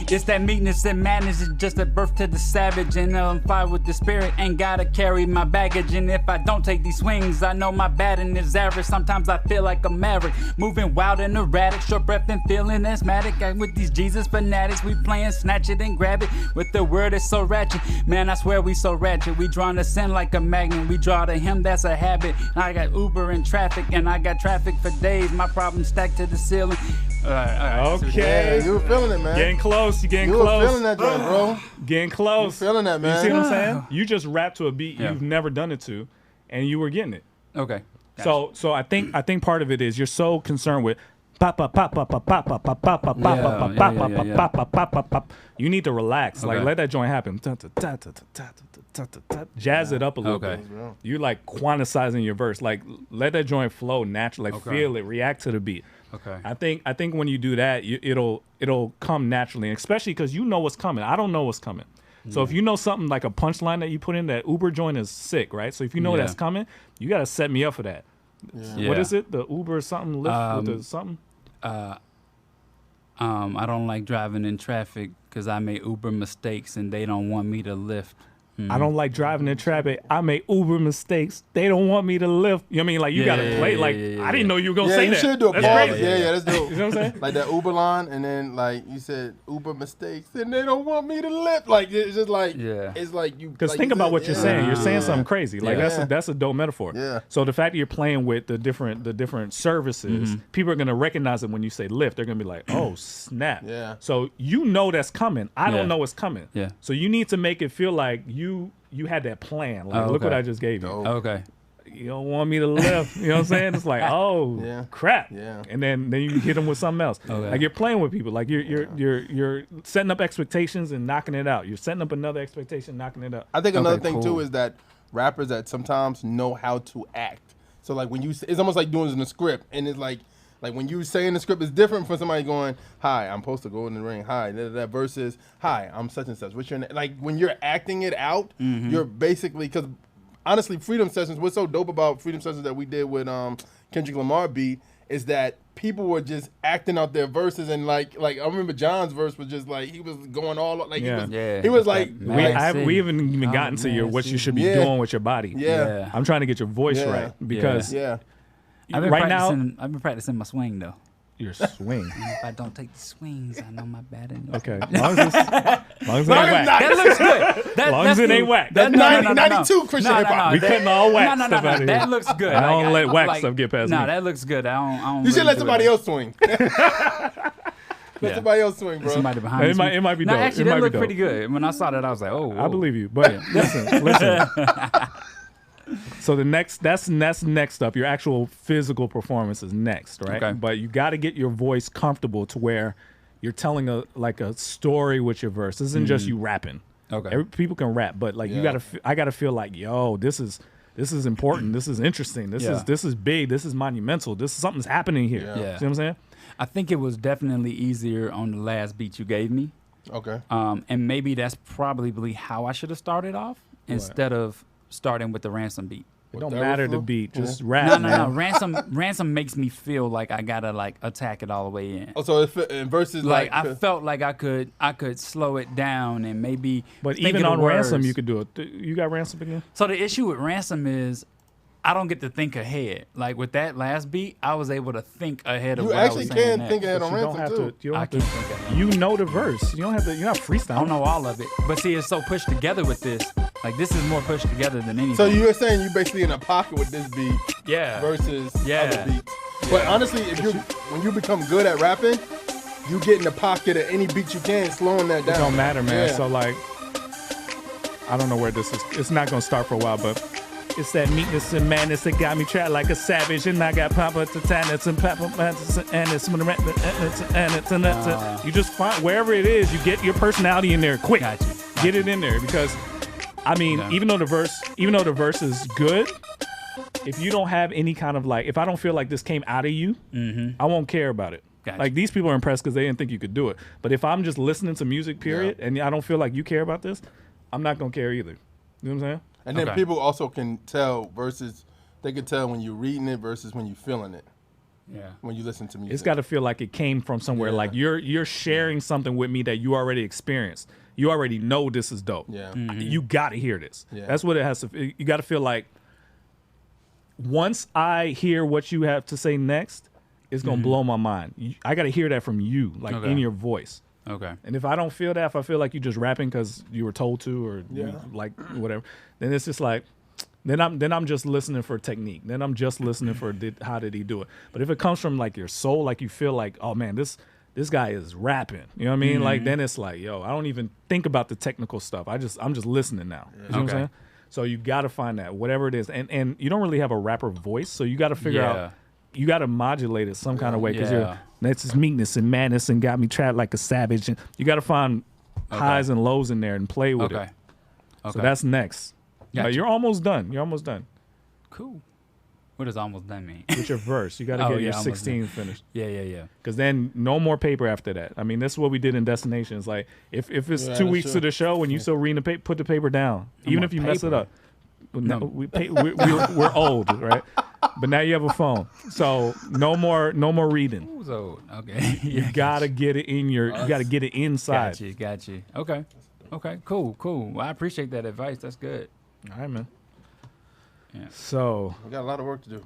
It's that meekness and madness, it's just a birth to the savage. And I'm fire with the spirit, ain't gotta carry my baggage. And if I don't take these swings, I know my batting is average. Sometimes I feel like a maverick, moving wild and erratic, short breath and feeling asthmatic. Got with these Jesus fanatics, we playing snatch it and grab it. With the word it's so ratchet, man, I swear we so ratchet. We drawn to sin like a magnet, we draw to him, that's a habit. I got Uber and traffic, and I got traffic for days. My problems stacked to the ceiling. Okay. Yeah, you were feeling it, man. Getting close. You getting you close. You were feeling that joint, bro. Getting close. You feeling that, man. You see what I'm saying? You just rapped to a beat you've never done it to, and you were getting it. Okay. So I think part of it is you're so concerned with pop pop pop pop pop pop pop pop pop pop pop pop pop pop pop pop. You need to relax. Like let that joint happen. Jazz it up a little bit. You like quantizing your verse. Like let that joint flow naturally. Like feel it. React to the beat. Okay. I think when you do that, it'll come naturally, and especially because you know what's coming. I don't know what's coming. So if you know something like a punchline that you put in, that Uber joint is sick, right? So if you know that's coming, you got to set me up for that. Yeah. What is it? The Uber something Lyft with the something? I don't like driving in traffic because I made Uber mistakes and they don't want me to lift. I don't like driving in traffic. I make Uber mistakes. They don't want me to lift. You know what I mean? Like, you got to play. Like, I didn't know you were going to say that. You should do a pause. Yeah, that's dope. You know what I'm saying? Like that Uber line, and then, like, you said Uber mistakes, and they don't want me to lift. Like, it's just like, it's like you. Because like think about what you're saying. You're saying something crazy. Like, that's a dope metaphor. Yeah. So the fact that you're playing with the different services, people are going to recognize it when you say lift. They're going to be like, oh, snap. Yeah. So you know that's coming. I don't know it's coming. Yeah. So you need to make it feel like you had that plan. Like, look what I just gave you. Okay. You don't want me to lift. You know what I'm saying? It's like, oh, crap. Yeah. And then you hit them with something else. Okay. Like, you're playing with people. Like, you're setting up expectations and knocking it out. You're setting up another expectation, knocking it out. I think another thing too is that rappers that sometimes know how to act. So like when it's almost like doing it in a script, and it's like when you say in the script, it's different from somebody going, "Hi, I'm supposed to go in the ring." Hi, that versus, "Hi, I'm such and such." What's your name? Like when you're acting it out, you're basically, because honestly, Freedom Sessions. What's so dope about Freedom Sessions that we did with Kendrick Lamar beat is that people were just acting out their verses, and like I remember John's verse was just like he was going all like he was like we haven't even gotten to what you should be doing with your body. Yeah. I'm trying to get your voice right because I've been practicing my swing though. Your swing. If I don't take the swings, I know my batting. Okay. As long as it ain't whack. That looks good. As long as it ain't whack. That's 92 Christian hip hop. We cutting all wax stuff out of here. That looks good. I don't let wax stuff get past me. No, that looks good. I don't You should really let somebody else swing. Let somebody else swing, bro. Somebody behind me. It might be dope. No, actually, that looked pretty good. When I saw that, I was like, oh, whoa. I believe you. But listen. So that's next up. Your actual physical performance is next, right? Okay. But you got to get your voice comfortable to where you're telling a story with your verse. This isn't just you rapping. Okay. People can rap, but like I gotta feel like, yo, this is important. This is interesting. This is big. This is monumental. This is something's happening here. See what I'm saying? I think it was definitely easier on the last beat you gave me. Okay. And maybe that's probably how I should have started off instead of starting with the Ransom beat. It don't matter the beat, just rap. No. Ransom makes me feel like I gotta like attack it all the way in. Oh, so if versus like I felt like I could slow it down and maybe. But even on Ransom, you could do it. You got Ransom again? So the issue with Ransom is I don't get to think ahead. Like with that last beat, I was able to think ahead of what I was saying. You actually can think ahead on Ransom too. I can think ahead. You know the verse. You don't have to. You're not freestyle. I don't know all of it, but see, it's so pushed together with this. Like this is more pushed together than anything. So you're saying you basically in a pocket with this beat, versus other beats. But honestly, when you become good at rapping, you get in the pocket of any beat you can, slowing that down. It don't matter, man. So like, I don't know where this is. It's not gonna start for a while, but it's that meekness and madness that got me trapped like a savage, and I got Papa Tatanus and Papa and it's you just find wherever it is, you get your personality in there quick. Get it in there because, I mean, even though the verse is good, if you don't have any kind of like, if I don't feel like this came out of you, I won't care about it. Like these people are impressed because they didn't think you could do it. But if I'm just listening to music, period, and I don't feel like you care about this, I'm not gonna care either. You know what I'm saying? And then people also can tell they can tell when you're reading it versus when you're feeling it. Yeah. When you listen to music. It's got to feel like it came from somewhere. Like you're sharing something with me that you already experienced. You already know this is dope. Yeah. You got to hear this. Yeah. That's what it has to. You got to feel like once I hear what you have to say next, it's gonna blow my mind. I got to hear that from you, like in your voice. Okay. And if I don't feel that, if I feel like you're just rapping because you were told to, or you like whatever, then it's just like, then I'm just listening for technique. Then I'm just listening for how did he do it. But if it comes from like your soul, like you feel like, oh man, this guy is rapping. You know what I mean? Like then it's like, yo, I don't even think about the technical stuff. I'm just listening now. You know what I'm saying? So you got to find that whatever it is, and you don't really have a rapper voice, so you got to figure out. You got to modulate it some kind of way because that's just meekness and madness and got me trapped like a savage. And you got to find highs and lows in there and play with it. So that's next. Gotcha. You're almost done. You're almost done. Cool. What does almost done mean? With your verse. You got to get your 16 finished. Yeah. Because then no more paper after that. I mean, that's what we did in Destinations. Like, if it's 2 weeks to the show and you still reading the paper, put the paper down. Even if you mess it up. No, we're old, right? But now you have a phone, so no more reading. Who's old? Okay, you gotta get it in you gotta get it inside. Got you. Okay, cool. Well, I appreciate that advice. That's good. All right, man. Yeah. So we got a lot of work to do.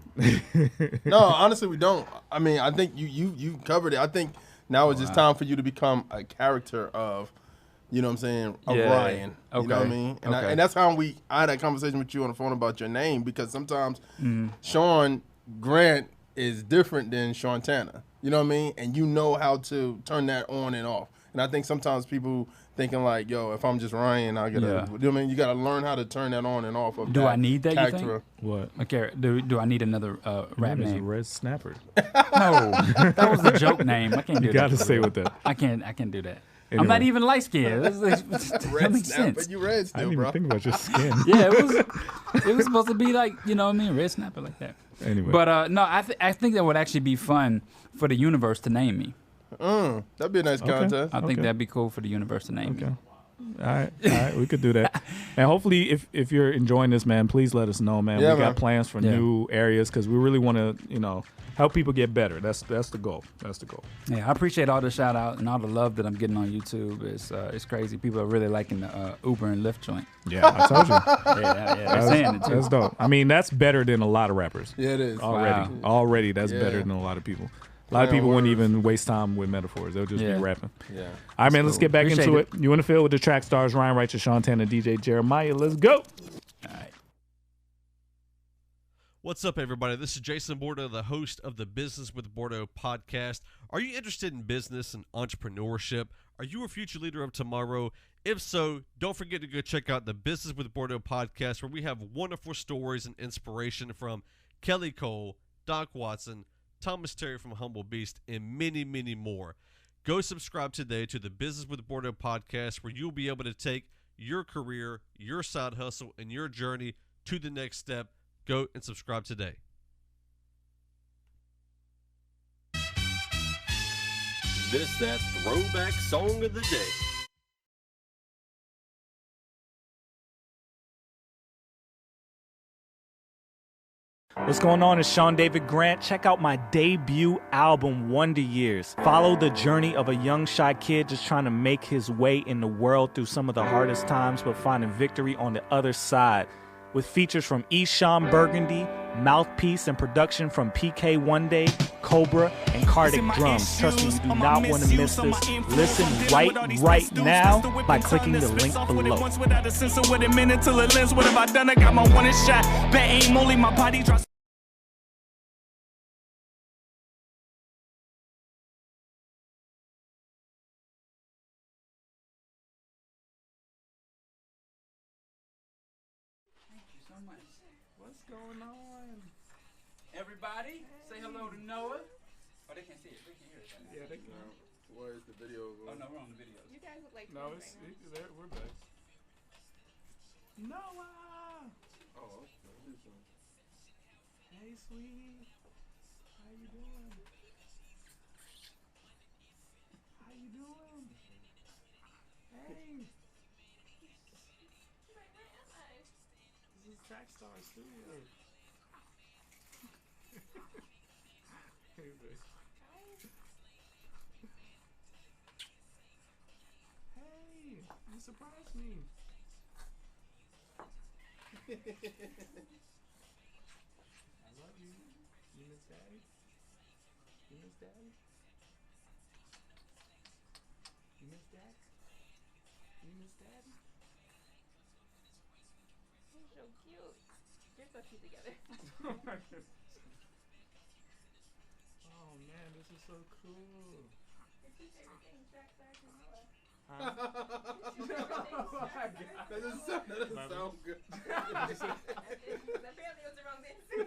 No, honestly, we don't. I mean, I think you covered it. I think now it's just time for you to become a character of. You know what I'm saying? Of Ryan. You know what I mean? And, and that's how I had that conversation with you on the phone about your name, because sometimes Sean Grant is different than Sean Tanner. You know what I mean? And you know how to turn that on and off. And I think sometimes people thinking like, yo, if I'm just Ryan, I gotta, you know what I mean? You gotta learn how to turn that on and off. Of do I need that? Character. You think? What? Okay. Do I need another rap name? A Red Snapper. No, that was a joke name. I can't do that. You gotta stay with that. I can't do that. Anyway. I'm not even light skinned. That makes sense. But you red still, I didn't bro. even think about your skin. Yeah, it was supposed to be like, you know what I mean, red snapper like that. Anyway. But no, I think that would actually be fun for the universe to name me. That'd be a nice contest. I think that'd be cool for the universe to name me. All right, we could do that. And hopefully, if you're enjoying this, man, please let us know, man. Yeah, we got plans for new areas because we really want to, help people get better. That's the goal. That's the goal. Yeah, I appreciate all the shout out and all the love that I'm getting on YouTube. It's crazy. People are really liking the Uber and Lyft joint. Yeah, I told you. They're saying it too. That's dope. I mean, that's better than a lot of rappers. Yeah, it is. Already. Wow. Already, that's better than a lot of people. A lot of people wouldn't even waste time with metaphors. They'll just be rapping. Yeah. All right, man, let's get back Appreciate into it. You want to feel with the track stars, Ryan Righteous, Sean Tanner, DJ Jeremiah. Let's go. All right. What's up, everybody? This is Jason Bordeaux, the host of the Business with Bordeaux podcast. Are you interested in business and entrepreneurship? Are you a future leader of tomorrow? If so, don't forget to go check out the Business with Bordeaux podcast, where we have wonderful stories and inspiration from Kelly Cole, Doc Watson, Thomas Terry from Humble Beast, and many, many more. Go subscribe today to the Business with Bordeaux podcast, where you'll be able to take your career, your side hustle, and your journey to the next step. Go and subscribe today. That throwback song of the day. What's going on? It's Sean David Grant. Check out my debut album, Wonder Years. Follow the journey of a young, shy kid just trying to make his way in the world through some of the hardest times, but finding victory on the other side. With features from Eshawn Burgundy, Mouthpiece, and production from PK One Day, Cobra, and Cardiac Drums. Trust me, you do not want to miss this. Listen right now by clicking the link below. Without a sense of what it meant until it lens. What have I done? I got my one shot. Bet aim only my body drops. you so much. What's going on? Everybody, say hello to Noah. Oh, they can't see it. They can't hear it right now. Yeah, they can. Where's the video? Oh, no, we're on the videos. You guys look like No, twins it's right now. we're back. Noah! Oh, Hey, sweetie. How you doing? How you doing? Hey. This is Trackstarz Studio. Hey, babe. Hey, you surprised me. I love you. You miss Daddy? You miss Daddy? You miss Dad? You miss Daddy? You're so cute. You're so cute together. Oh my goodness. Oh man, this is so cool. Your two favorite things, Trackstarz and Noah. Huh? That doesn't sound good. Apparently it was the wrong answer.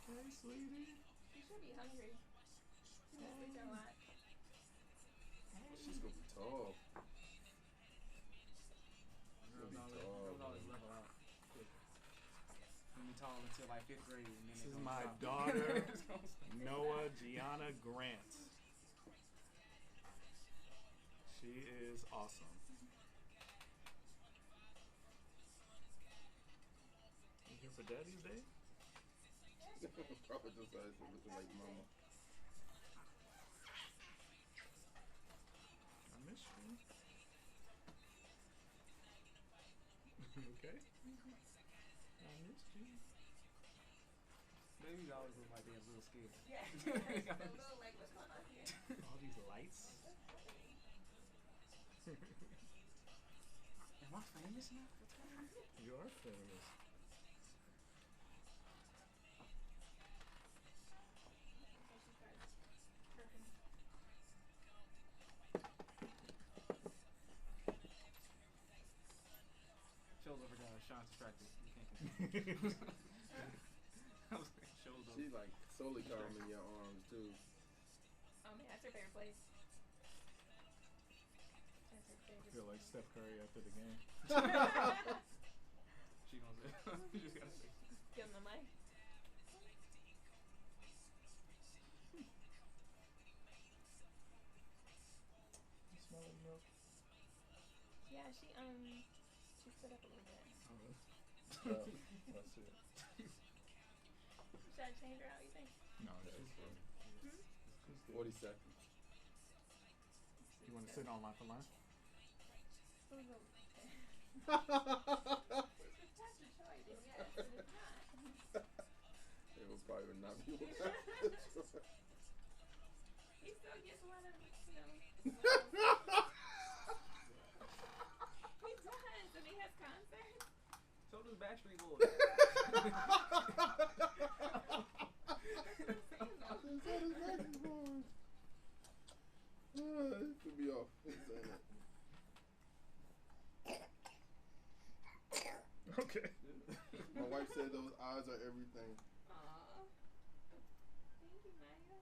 Hey, sweetie. You should be hungry. You must eat a lot. She's gonna be tall. Girls always level out. Gonna be tall until like 5th grade. And then This is my daughter, Noah Gianna Grant. She is awesome. You here for Daddy's Day? Probably just started looking like mama. I miss you. Okay? I missed you. Babies always look like they're a little scared. Yeah. A little like, what's going on here? All these lights. Am I famous now? You are famous. Shows over there, Sean's distracted. You can't continue. She like solely calm in your arms too. Oh man, that's her favorite place. That's her I favorite feel like Steph Curry after the game. She gonna say, you just gotta say. Give him the mic. You smell the milk? Yeah, she stood up a little bit. That's it. Should I change her out, you think? No, she's good. 40 seconds. You want to sit on line for line? That's a choice, yes, but it's not. It will probably not be. He still gets a lot of, he does, and he has concerts. So does Backstreet Boys. It could be off. Okay. My wife said those eyes are everything. Aww. Thank you, Maya.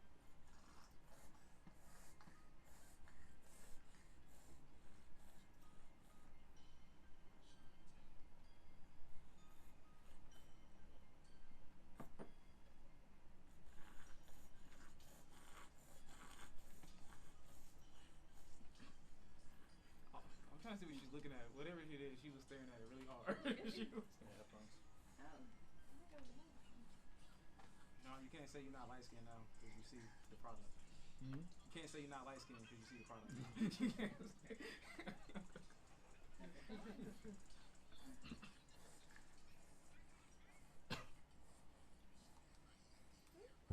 I'm trying to see what she's looking at. Whatever it is, she was staring at it really hard. She was, no, you can't say you're not light skinned now because you see the product. Mm-hmm. You can't say you're not light skinned because you see the product. You can't say.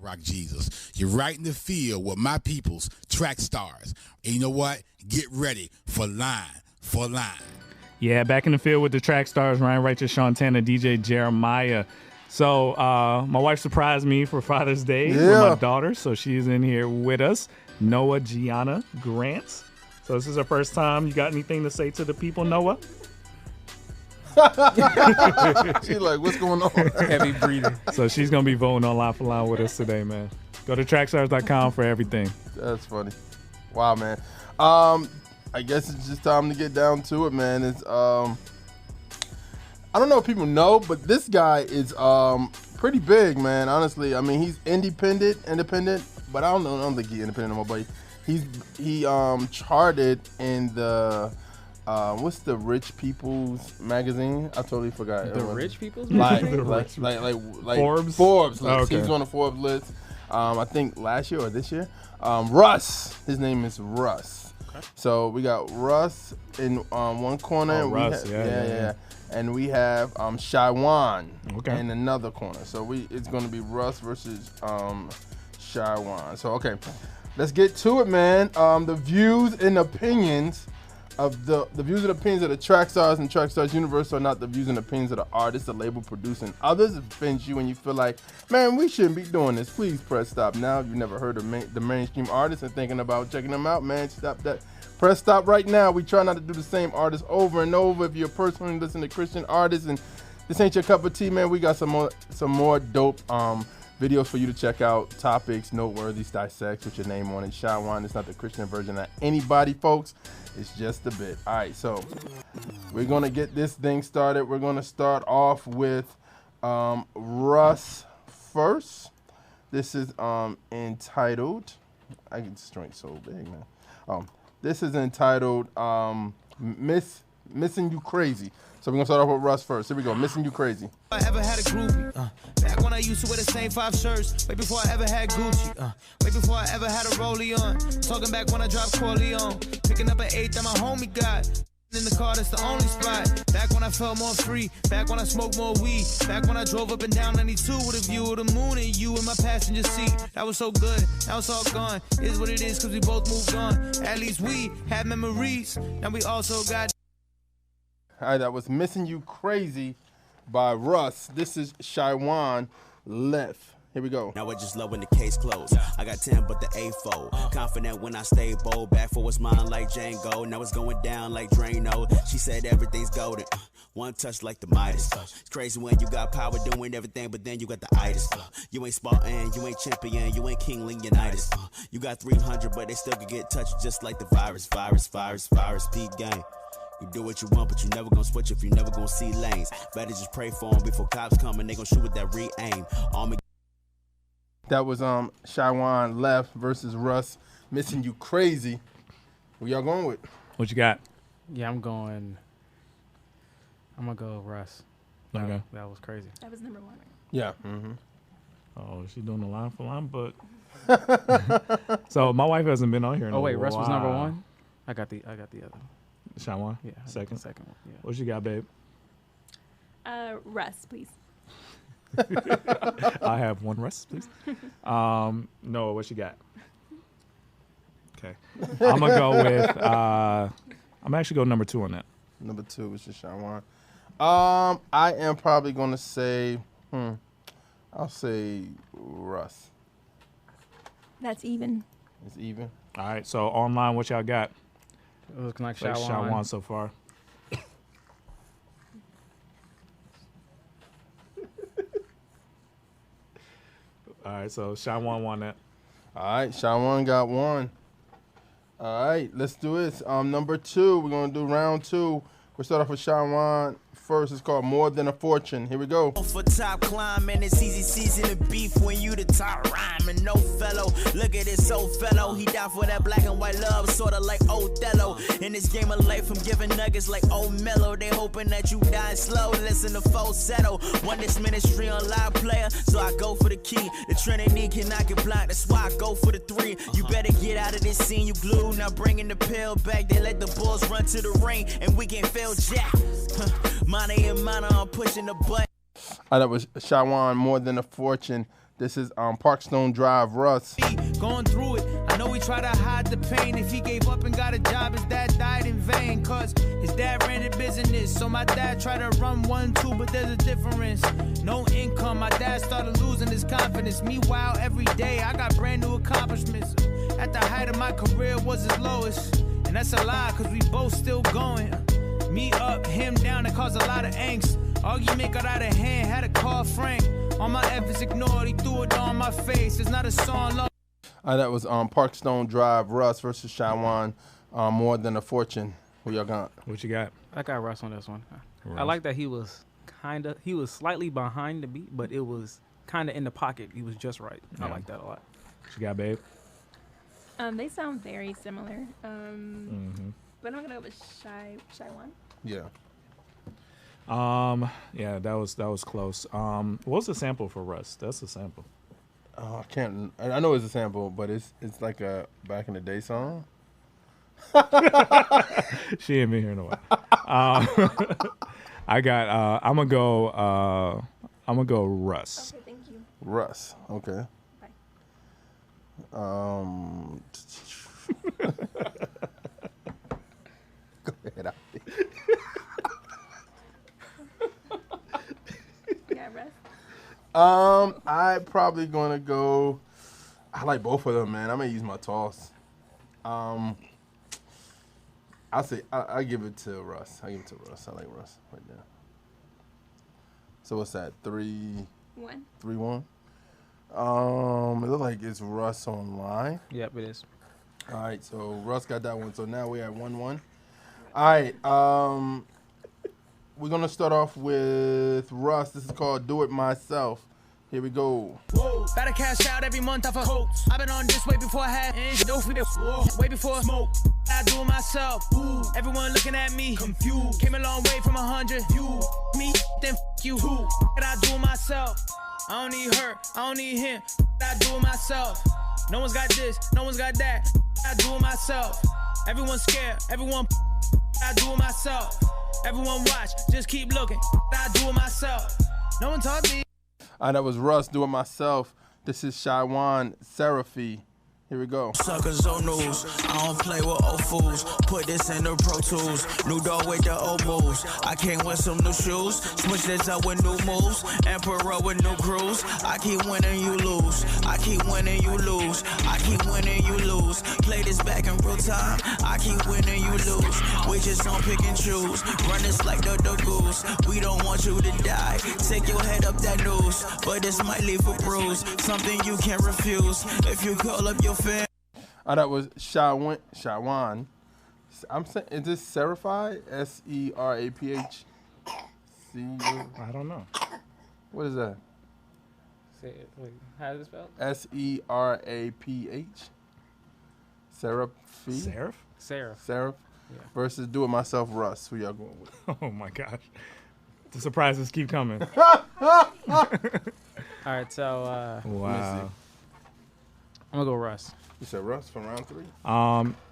Rock Jesus. You're right in the field with my people's Trackstarz. And you know what? Get ready for line for line. Yeah, back in the field with the Trackstarz, Ryan Righteous, Sean Tanner, DJ Jeremiah. So my wife surprised me for Father's Day with my daughter, so she's in here with us. Noah Gianna Grant. So this is her first time. You got anything to say to the people, Noah? She's like, what's going on? Heavy breathing. So she's going to be voting on Line for Line with us today, man. Go to Trackstarz.com for everything. That's funny. Wow, man. I guess it's just time to get down to it, man. It's I don't know if people know, but this guy is pretty big, man. Honestly, I mean, he's independent, but I don't think he's independent anymore. But he charted in the what's the Rich People's magazine? I totally forgot. The Rich People's magazine? Like Forbes? Forbes list. Oh, okay. He's on the Forbes list. I think last year or this year. Russ. His name is Russ. Okay. So we got Russ in one corner. Oh, Russ, yeah. And we have Shaiwan Okay. in another corner. So it's going to be Russ versus Shaiwan. So, okay, let's get to it, man. The views and opinions of the views and opinions of the Trackstarz and Trackstarz universe are not the views and opinions of the artist, the label, producing others. If it offends you and you feel like, man, we shouldn't be doing this, please press stop now. If you've never heard of the mainstream artists and thinking about checking them out, man, stop that. Press stop right now. We try not to do the same artists over and over. If you're personally listening to Christian artists and this ain't your cup of tea, man, we got some more dope videos for you to check out. Topics, noteworthy, dissects with your name on it. Shaiwan, it's not the Christian version of anybody, folks. It's just a bit. All right, so we're going to get this thing started. We're going to start off with Russ first. This is entitled, I get this joint so big, man. This is entitled Missing You Crazy. So we're going to start off with Russ first. Here we go. Missing You Crazy. I ever had a groupie. Back when I used to wear the same 5 shirts. Way before I ever had Gucci. Way before I ever had a rollie on. Talking back when I dropped Corleone. Picking up an 8 that my homie got. In the car, that's the only spot. Back when I felt more free. Back when I smoked more weed. Back when I drove up and down 92 with a view of the moon and you in my passenger seat. That was so good. Now it's all gone. It is what it is because we both moved on. At least we had memories. Now we also got... All right, that was Missing You Crazy by Russ. This is Shaiwan Left. Here we go. Now I just love when the case closed. I got 10 but the A4. Confident when I stay bold. Back for what's mine like Django. Now it's going down like Drano. She said everything's golden. One touch like the Midas. It's crazy when you got power doing everything, but then you got the itis. You ain't Spartan, you ain't champion, you ain't King Leonidas. You got 300, but they still can get touched just like the virus. Pete gang. You do what you want, but you never gonna switch if you never gonna see lanes. Better just pray for them before cops come and they gonna shoot with that re-aim. That was Shaiwan Left versus Russ, Missing You Crazy. Who y'all going with? What you got? Yeah, I'm gonna go Russ. Okay. That was crazy. That was number 1. Yeah. Mm-hmm. Oh, she doing the line for line, but so my wife hasn't been on here. Oh wait, Russ was number 1. I got the other. Shaiwan? Yeah. Second one. Yeah. What you got, babe? Russ, please. I have one Russ, please. Noah, what you got? Okay. I'm going to go with, I'm actually going number 2 on that. Number 2, which is Shaiwan. I am probably going to say, I'll say Russ. That's even. It's even. All right, so online, what y'all got? Looking like Shaiwan so far. All right, so Shaiwan won that. All right, Shaiwan got 1. All right, let's do this. Number 2, we're going to do round 2. We'll start off with Shaiwan first. It's called More Than a Fortune. Here we go. For top climbing, it's easy season to beef when you the top rhyming. No fellow, look at this old fellow. He down for that black and white love, sorta like Othello. In this game of life, I'm giving nuggets like old mellow. They hoping that you die slow. Listen to falsetto. Won this ministry on live player, so I go for the key. The Trinity cannot get blocked, that's why I go for the 3. You better get out of this scene, you glue. Now bringing the pill back, they let the Bulls run to the ring, and we can fail jack. Money and money, I'm pushing the button. That was Shaiwan, More Than a Fortune. This is Parkstone Drive, Russ. Going through it, I know he tried to hide the pain. If he gave up and got a job, his dad died in vain. Cause his dad ran a business, so my dad tried to run 1 too, but there's a difference. No income, my dad started losing his confidence. Meanwhile, every day I got brand new accomplishments. At the height of my career was his lowest. And that's a lie, cause we both still going. Me up, him down, that caused a lot of angst. Argument got out of hand, had to call Frank. All my efforts ignored, he threw it on my face. It's not a song long. That was Parkstone Drive, Russ versus Shawan, More Than a Fortune. Who y'all got? What you got? I got Russ on this one. Russ. I like that he was slightly behind the beat, but it was kind of in the pocket. He was just right. Yeah. I like that a lot. What you got, babe? They sound very similar. But I'm gonna go with Shawan. Yeah. Yeah, that was close. What was the sample for Russ? That's a sample. I can't. I know it's a sample, but it's like a back in the day song. She ain't been here in a while. I'm gonna go Russ. Okay, thank you. Russ. Okay. Bye. Go ahead, out there. Yeah, Russ. I'm probably gonna go. I like both of them, man. I'm gonna use my toss. I'll say I give it to Russ. I like Russ right now. So what's that? 3-1. 3-1. It looks like it's Russ online. Yep, it is. All right, so Russ got that one. So now we're at 1-1. All right. We're gonna start off with Russ. This is called "Do It Myself." Here we go. Whoa, gotta cash out every month off of coats. I've been on this way before I had way before smoke. I do it myself. Ooh. Everyone looking at me confused. Came a long way from 100. You, me, then you. Who? I do it myself. I don't need her. I don't need him. I do it myself. No one's got this. No one's got that. I do it myself. Everyone's scared. Everyone. I do it myself. Everyone watch. Just keep looking. I do it myself. No one taught me. That was Russ, Do It Myself. This is Shawan Seraphy. Here we go. Suckers on news. I don't play with old fools. Put this in the Pro Tools. New dog with the old moves. I came with some new shoes. Switch this up with new moves. Emperor with new crews. I keep winning, you lose. I keep winning, you lose. I keep winning, you lose. Play this back in real time. I keep winning, you lose. We just don't pick and choose. Run this like the goose. We don't want you to die. Take your head up that news. But this might leave a bruise. Something you can't refuse. If you call up your that was Shawan. I'm saying, is this Seraphi? Seraph? I don't know. What is that? Say it. Wait, how is it spelled? Seraph? Seraph? Seraph. Yeah. Versus Do It Myself, Russ. Who y'all going with? Oh my gosh. The surprises keep coming. All right, so wow. I'm gonna go Russ. You said Russ from round 3?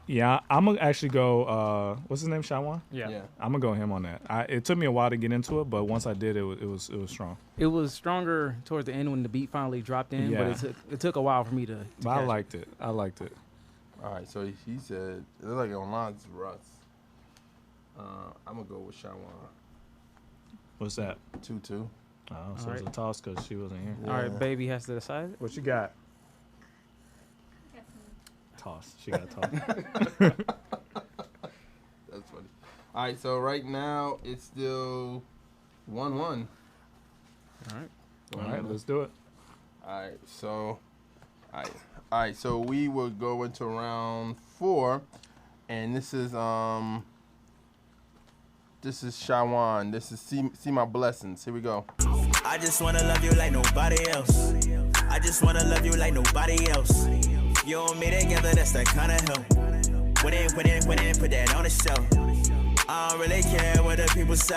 Yeah, I'm gonna actually go. What's his name? Shawan. Yeah. I'm gonna go him on that. It took me a while to get into it, but once I did, it was strong. It was stronger towards the end when the beat finally dropped in, but it took a while for me to but I liked it. I liked it. All right, so he said it looks like online it's Russ. I'm gonna go with Shawan. What's that? 2-2. Oh, so it's a toss because she wasn't here. Yeah. All right, baby has to decide. What you got? Toss. She got tossed. That's funny. All right, so right now it's still 1-1. All right, let's do it. All right, so we will go into round 4, and this is Shawan. This is See My Blessings. Here we go. I just wanna love you like nobody else. I just wanna love you like nobody else. You and me together, that's that kind of help. Put in, put that on the shelf. I don't really care what the people say.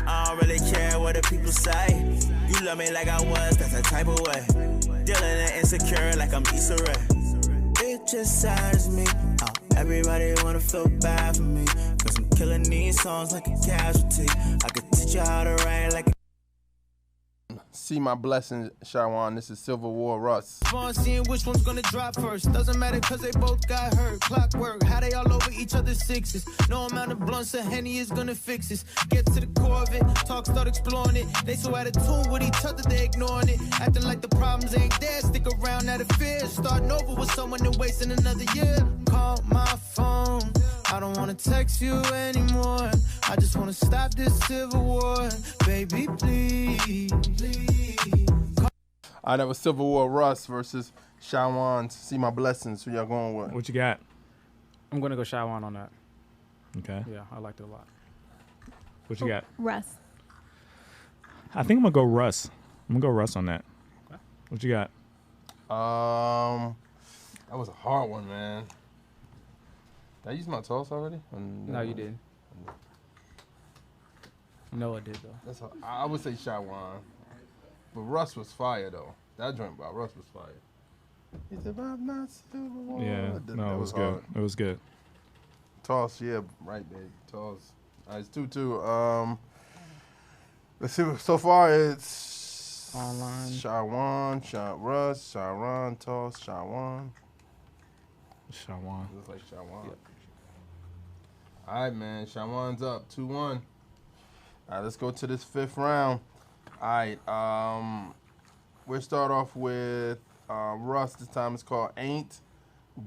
I don't really care what the people say. You love me like I was, that's the type of way. Dealing and insecure like I'm Issa Rae. It just saddens me. Everybody wanna feel bad for me. Cause I'm killing these songs like a casualty. I could teach you how to write like See My Blessings, Shawan. This is Civil War, Russ. Seeing which one's gonna drop first. Doesn't matter cause they both got hurt. Clockwork, how they all over each other's sixes. No amount of blunts or Henny is gonna fix this. Get to the core of it, talk, start exploring it. They so out of tune with each other, they ignoring it. Acting like the problems ain't there, stick around out of fear. Starting over with someone and wasting another year. Call my phone, I don't wanna text you anymore. I just wanna stop this civil war. Baby, please. All right, that was Civil War Russ versus Shawan. See my blessings. Who y'all going with? What you got? I'm gonna go Shawan on that. Okay. Yeah, I liked it a lot. What you got? Russ. I think I'm gonna go Russ. I'm gonna go Russ on that. Okay. What you got? That was a hard one, man. Did I use my toss already? No, you didn't. No, I did though. That's hard. I would say Shawan, but Russ was fire though. That joint by Russ was fire. He said, "I'm not Civil War." Yeah. No, it was good. It was good. Toss, yeah, right, babe. Toss. All right, it's 2-2. Let's see. So far, it's online. Shawan, Russ, Sharon, toss, Shawan. Shawan. Looks like Shawan. Yep. All right, man. Shawan's up 2-1. All right, let's go to this 5th round. All right. We'll start off with Russ. This time it's called Ain't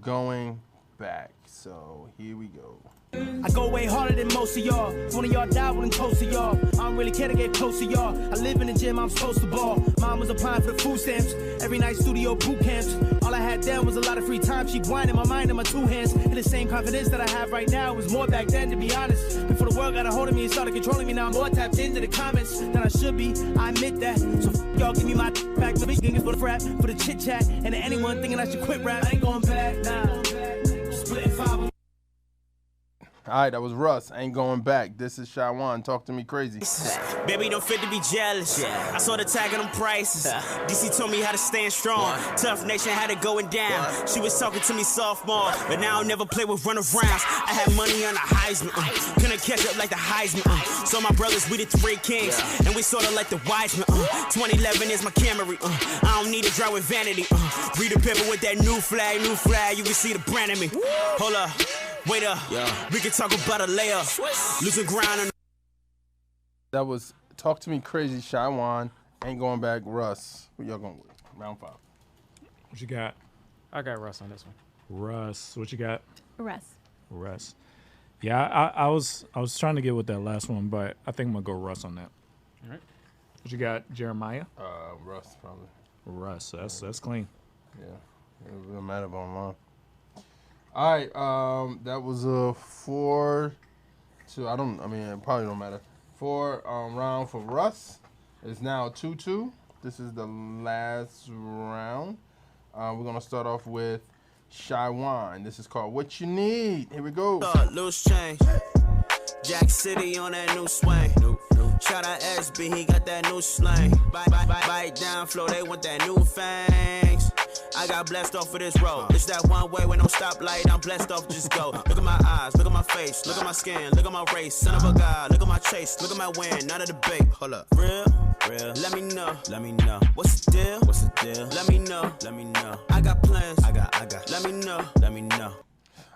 Going Back. So here we go. I go way harder than most of y'all. If one of y'all die, wouldn't toast to y'all. I don't really care to get close to y'all. I live in the gym, I'm supposed to ball. Mom was applying for the food stamps. Every night studio boot camps. All I had then was a lot of free time. She grinding my mind in my 2 hands. And the same confidence that I have right now was more back then, to be honest. Before the world got a hold of me and started controlling me, now I'm more tapped into the comments than I should be. I admit that. So y'all give me my back. The big thing is for the rap, for the chit chat. And to anyone thinking I should quit rap, I ain't going back. Nah. Splitting 5. All right, that was Russ. Ain't going back. This is Shawan. Talk to me crazy. Baby, don't fit to be jealous. I saw the tag on them prices. DC told me how to stand strong. Tough Nation had it going down. She was talking to me sophomore, but now I'll never play with runarounds. I had money on the Heisman. Couldn't catch up like the Heisman. So my brothers, we the 3 kings, and we sorta like the Wiseman. 2011 is my Camry. I don't need to drive with vanity. Read the paper with that new flag. You can see the brand in me. Hold up. Wait up, we can talk about a layup. Losing ground on. That was Talk to Me Crazy, Shawan. Ain't Going Back, Russ. Who y'all going with? Round 5. What you got? I got Russ on this one. Russ. What you got? Russ. Yeah, I was trying to get with that last one, but I think I'm gonna go Russ on that. All right. What you got, Jeremiah? Russ probably. Russ. That's clean. Yeah, it doesn't matter if I'm wrong. All right, that was a 4-2. It probably don't matter. 4 round for Russ. It's now 2-2. This is the last round. We're gonna start off with Shawan. This is called What You Need. Here we go. Loose change. Jack City on that new swing. Shout out SB, he got that new slang. Bite down flow, they want that new fangs. I got blessed off of this road. It's that one way with no stoplight. I'm blessed off, just go. Look at my eyes, look at my face, look at my skin, look at my race. Son of a God, look at my chase, look at my win. None of the debate. Hold up. Real. Let me know. What's the deal? Let me know. I got plans. I got. Let me know.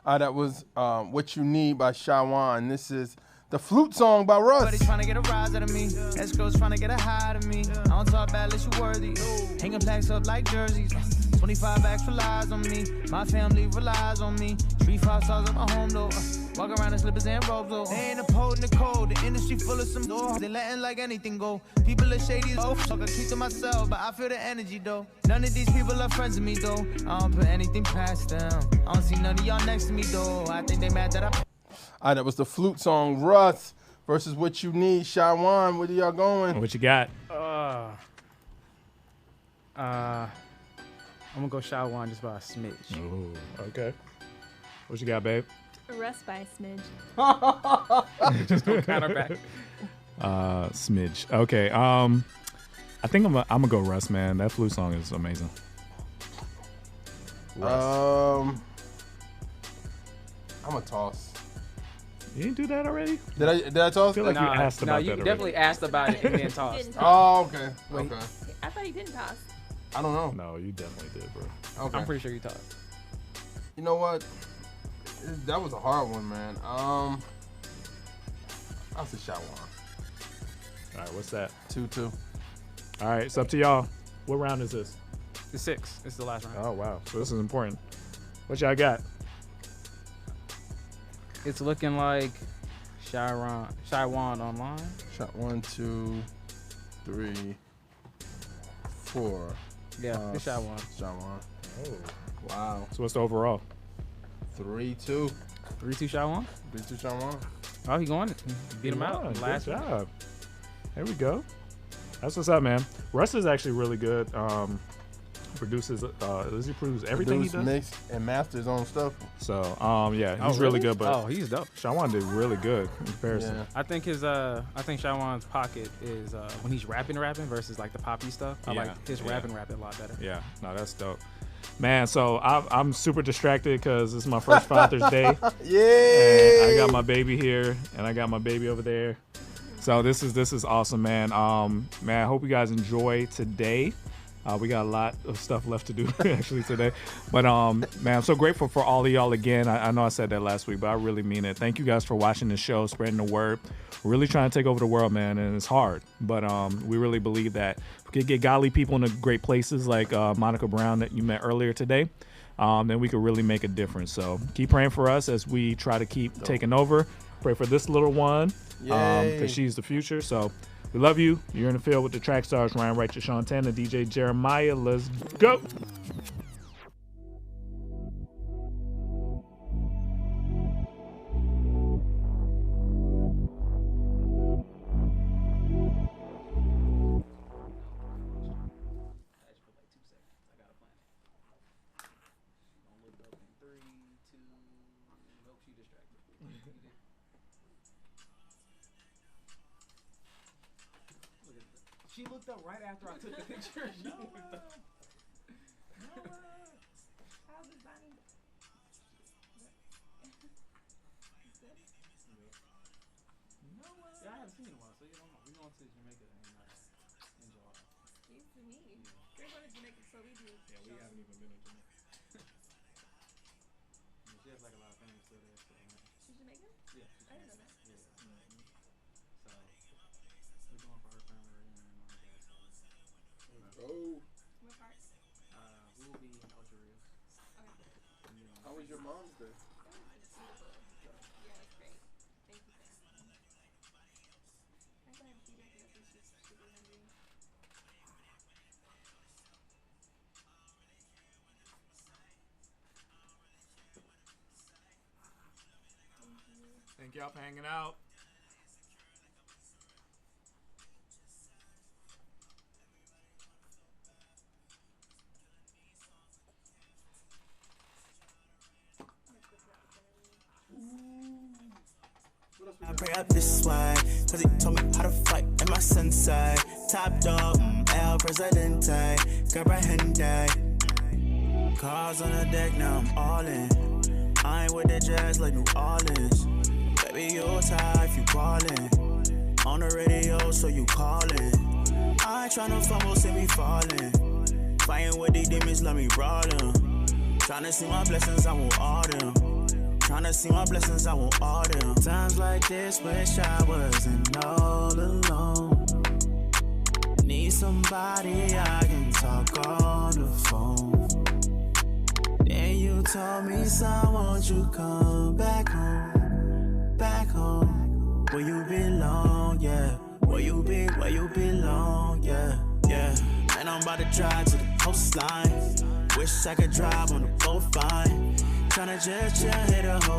That was What You Need by Shawan. This is the flute song by Russ. Everybody's trying to get a rise out of me. Escrows trying to get a high out of me. I don't talk bad unless you worthy. Hanging plaques up like jerseys. 25 bags relies on me. My family relies on me. 3-5 stars at my home though. Walk around in slippers and robes though. They ain't upholding the code. The industry full of some doors. They letting like anything go. People are shady as I can keep to myself, but I feel the energy though. None of these people are friends with me though. I don't put anything past them. I don't see none of y'all next to me though. I think they mad that I. That was the flute song Russ versus What You Need. Shawan, where are y'all going? What you got? I'm gonna go Shawan just by a smidge. Ooh, okay. What you got, babe? Russ by a smidge. Just gonna counter back. Smidge. Okay. I think I'm gonna go Russ, man. That flute song is amazing. Russ. I'm a toss. You didn't do that already? Did I toss? I feel like you asked about that you already. definitely asked about it and then tossed. Oh, okay. Wait. Okay. I thought he didn't toss. I don't know. No, you definitely did, bro. Okay. I'm pretty sure you tossed. You know what? That was a hard one, man. I'll say Shawan. All right, what's that? 2-2. All right, it's up to y'all. What round is this? The 6. It's the last round. Oh, wow. So this is important. What y'all got? It's looking like Shywan online. Shot 1, 2, 3, 4. Yeah, it's Shywan. Shywan. Oh, wow. So what's the overall? 3-2. 3-2 Shywan. 3-2 Shywan. Oh, he going. Beat him out. Good Last job. There we go. That's what's up, man. Russ is actually really good. Produces, does he produce everything he does? Mix and master his own stuff. So, yeah, he's really good. But he's dope. Shywan did really good in comparison. Yeah. I think Shywan's pocket is when he's rapping versus like the poppy stuff. I like his rapping a lot better. Yeah, no, that's dope. Man, so I'm super distracted because this is my first Father's Day. Yay! And I got my baby here, and I got my baby over there. So this is awesome, man. Man, I hope you guys enjoy today. We got a lot of stuff left to do actually today. But man, I'm so grateful for all of y'all again. I know I said that last week, but I really mean it. Thank you guys for watching the show, spreading the word. We're really trying to take over the world, man, and it's hard. But we really believe that if we could get godly people into great places like Monica Brown that you met earlier today, then we could really make a difference. So keep praying for us as we try to keep taking over. Pray for this little one because she's the future. So we love you. You're in the field with the Trackstarz, Ryan Righteous, Sean Tanner, DJ Jeremiah. Let's go. She looked up right after I took the picture. She looked up. How's it, Bonnie? Yeah, I haven't seen it in a while, so you don't know. We're going to Jamaica in July. Excuse me. We're going to Jamaica, so we do. Yeah, we haven't even been in Jamaica. She has like a lot of family still there. So, She's Jamaican? Yeah. I didn't know that. Yeah. Mm-hmm. So we're going for her family reunion and all that. Oh. What part? We will be in Ocho Rios. Okay. How was your mom's day? Yeah, that's great. Thank you for asking. I'm glad to see that because I think she's super hungry. Thank y'all for hanging out. I pray up this way, cause he told me how to fight in my sensei. Top dog, El Presidente, Comprehende. Cars on the deck, now I'm all in. I ain't with the jazz like New Orleans. Baby, you tired if you callin'. On the radio, so you callin'. I ain't tryna fumble, see me fallin'. Fighting with these demons, let me brawl them. Tryna see my blessings, I want all them. Tryna see my blessings, I want all them. Times like this, wish I wasn't all alone. Need somebody I can talk on the phone. Then you told me, son, won't you come back home, where you belong, yeah. Where you belong, yeah, yeah. And I'm about to drive to the coastline. Wish I could drive on the boat fine. Tryna just chill, hit a whole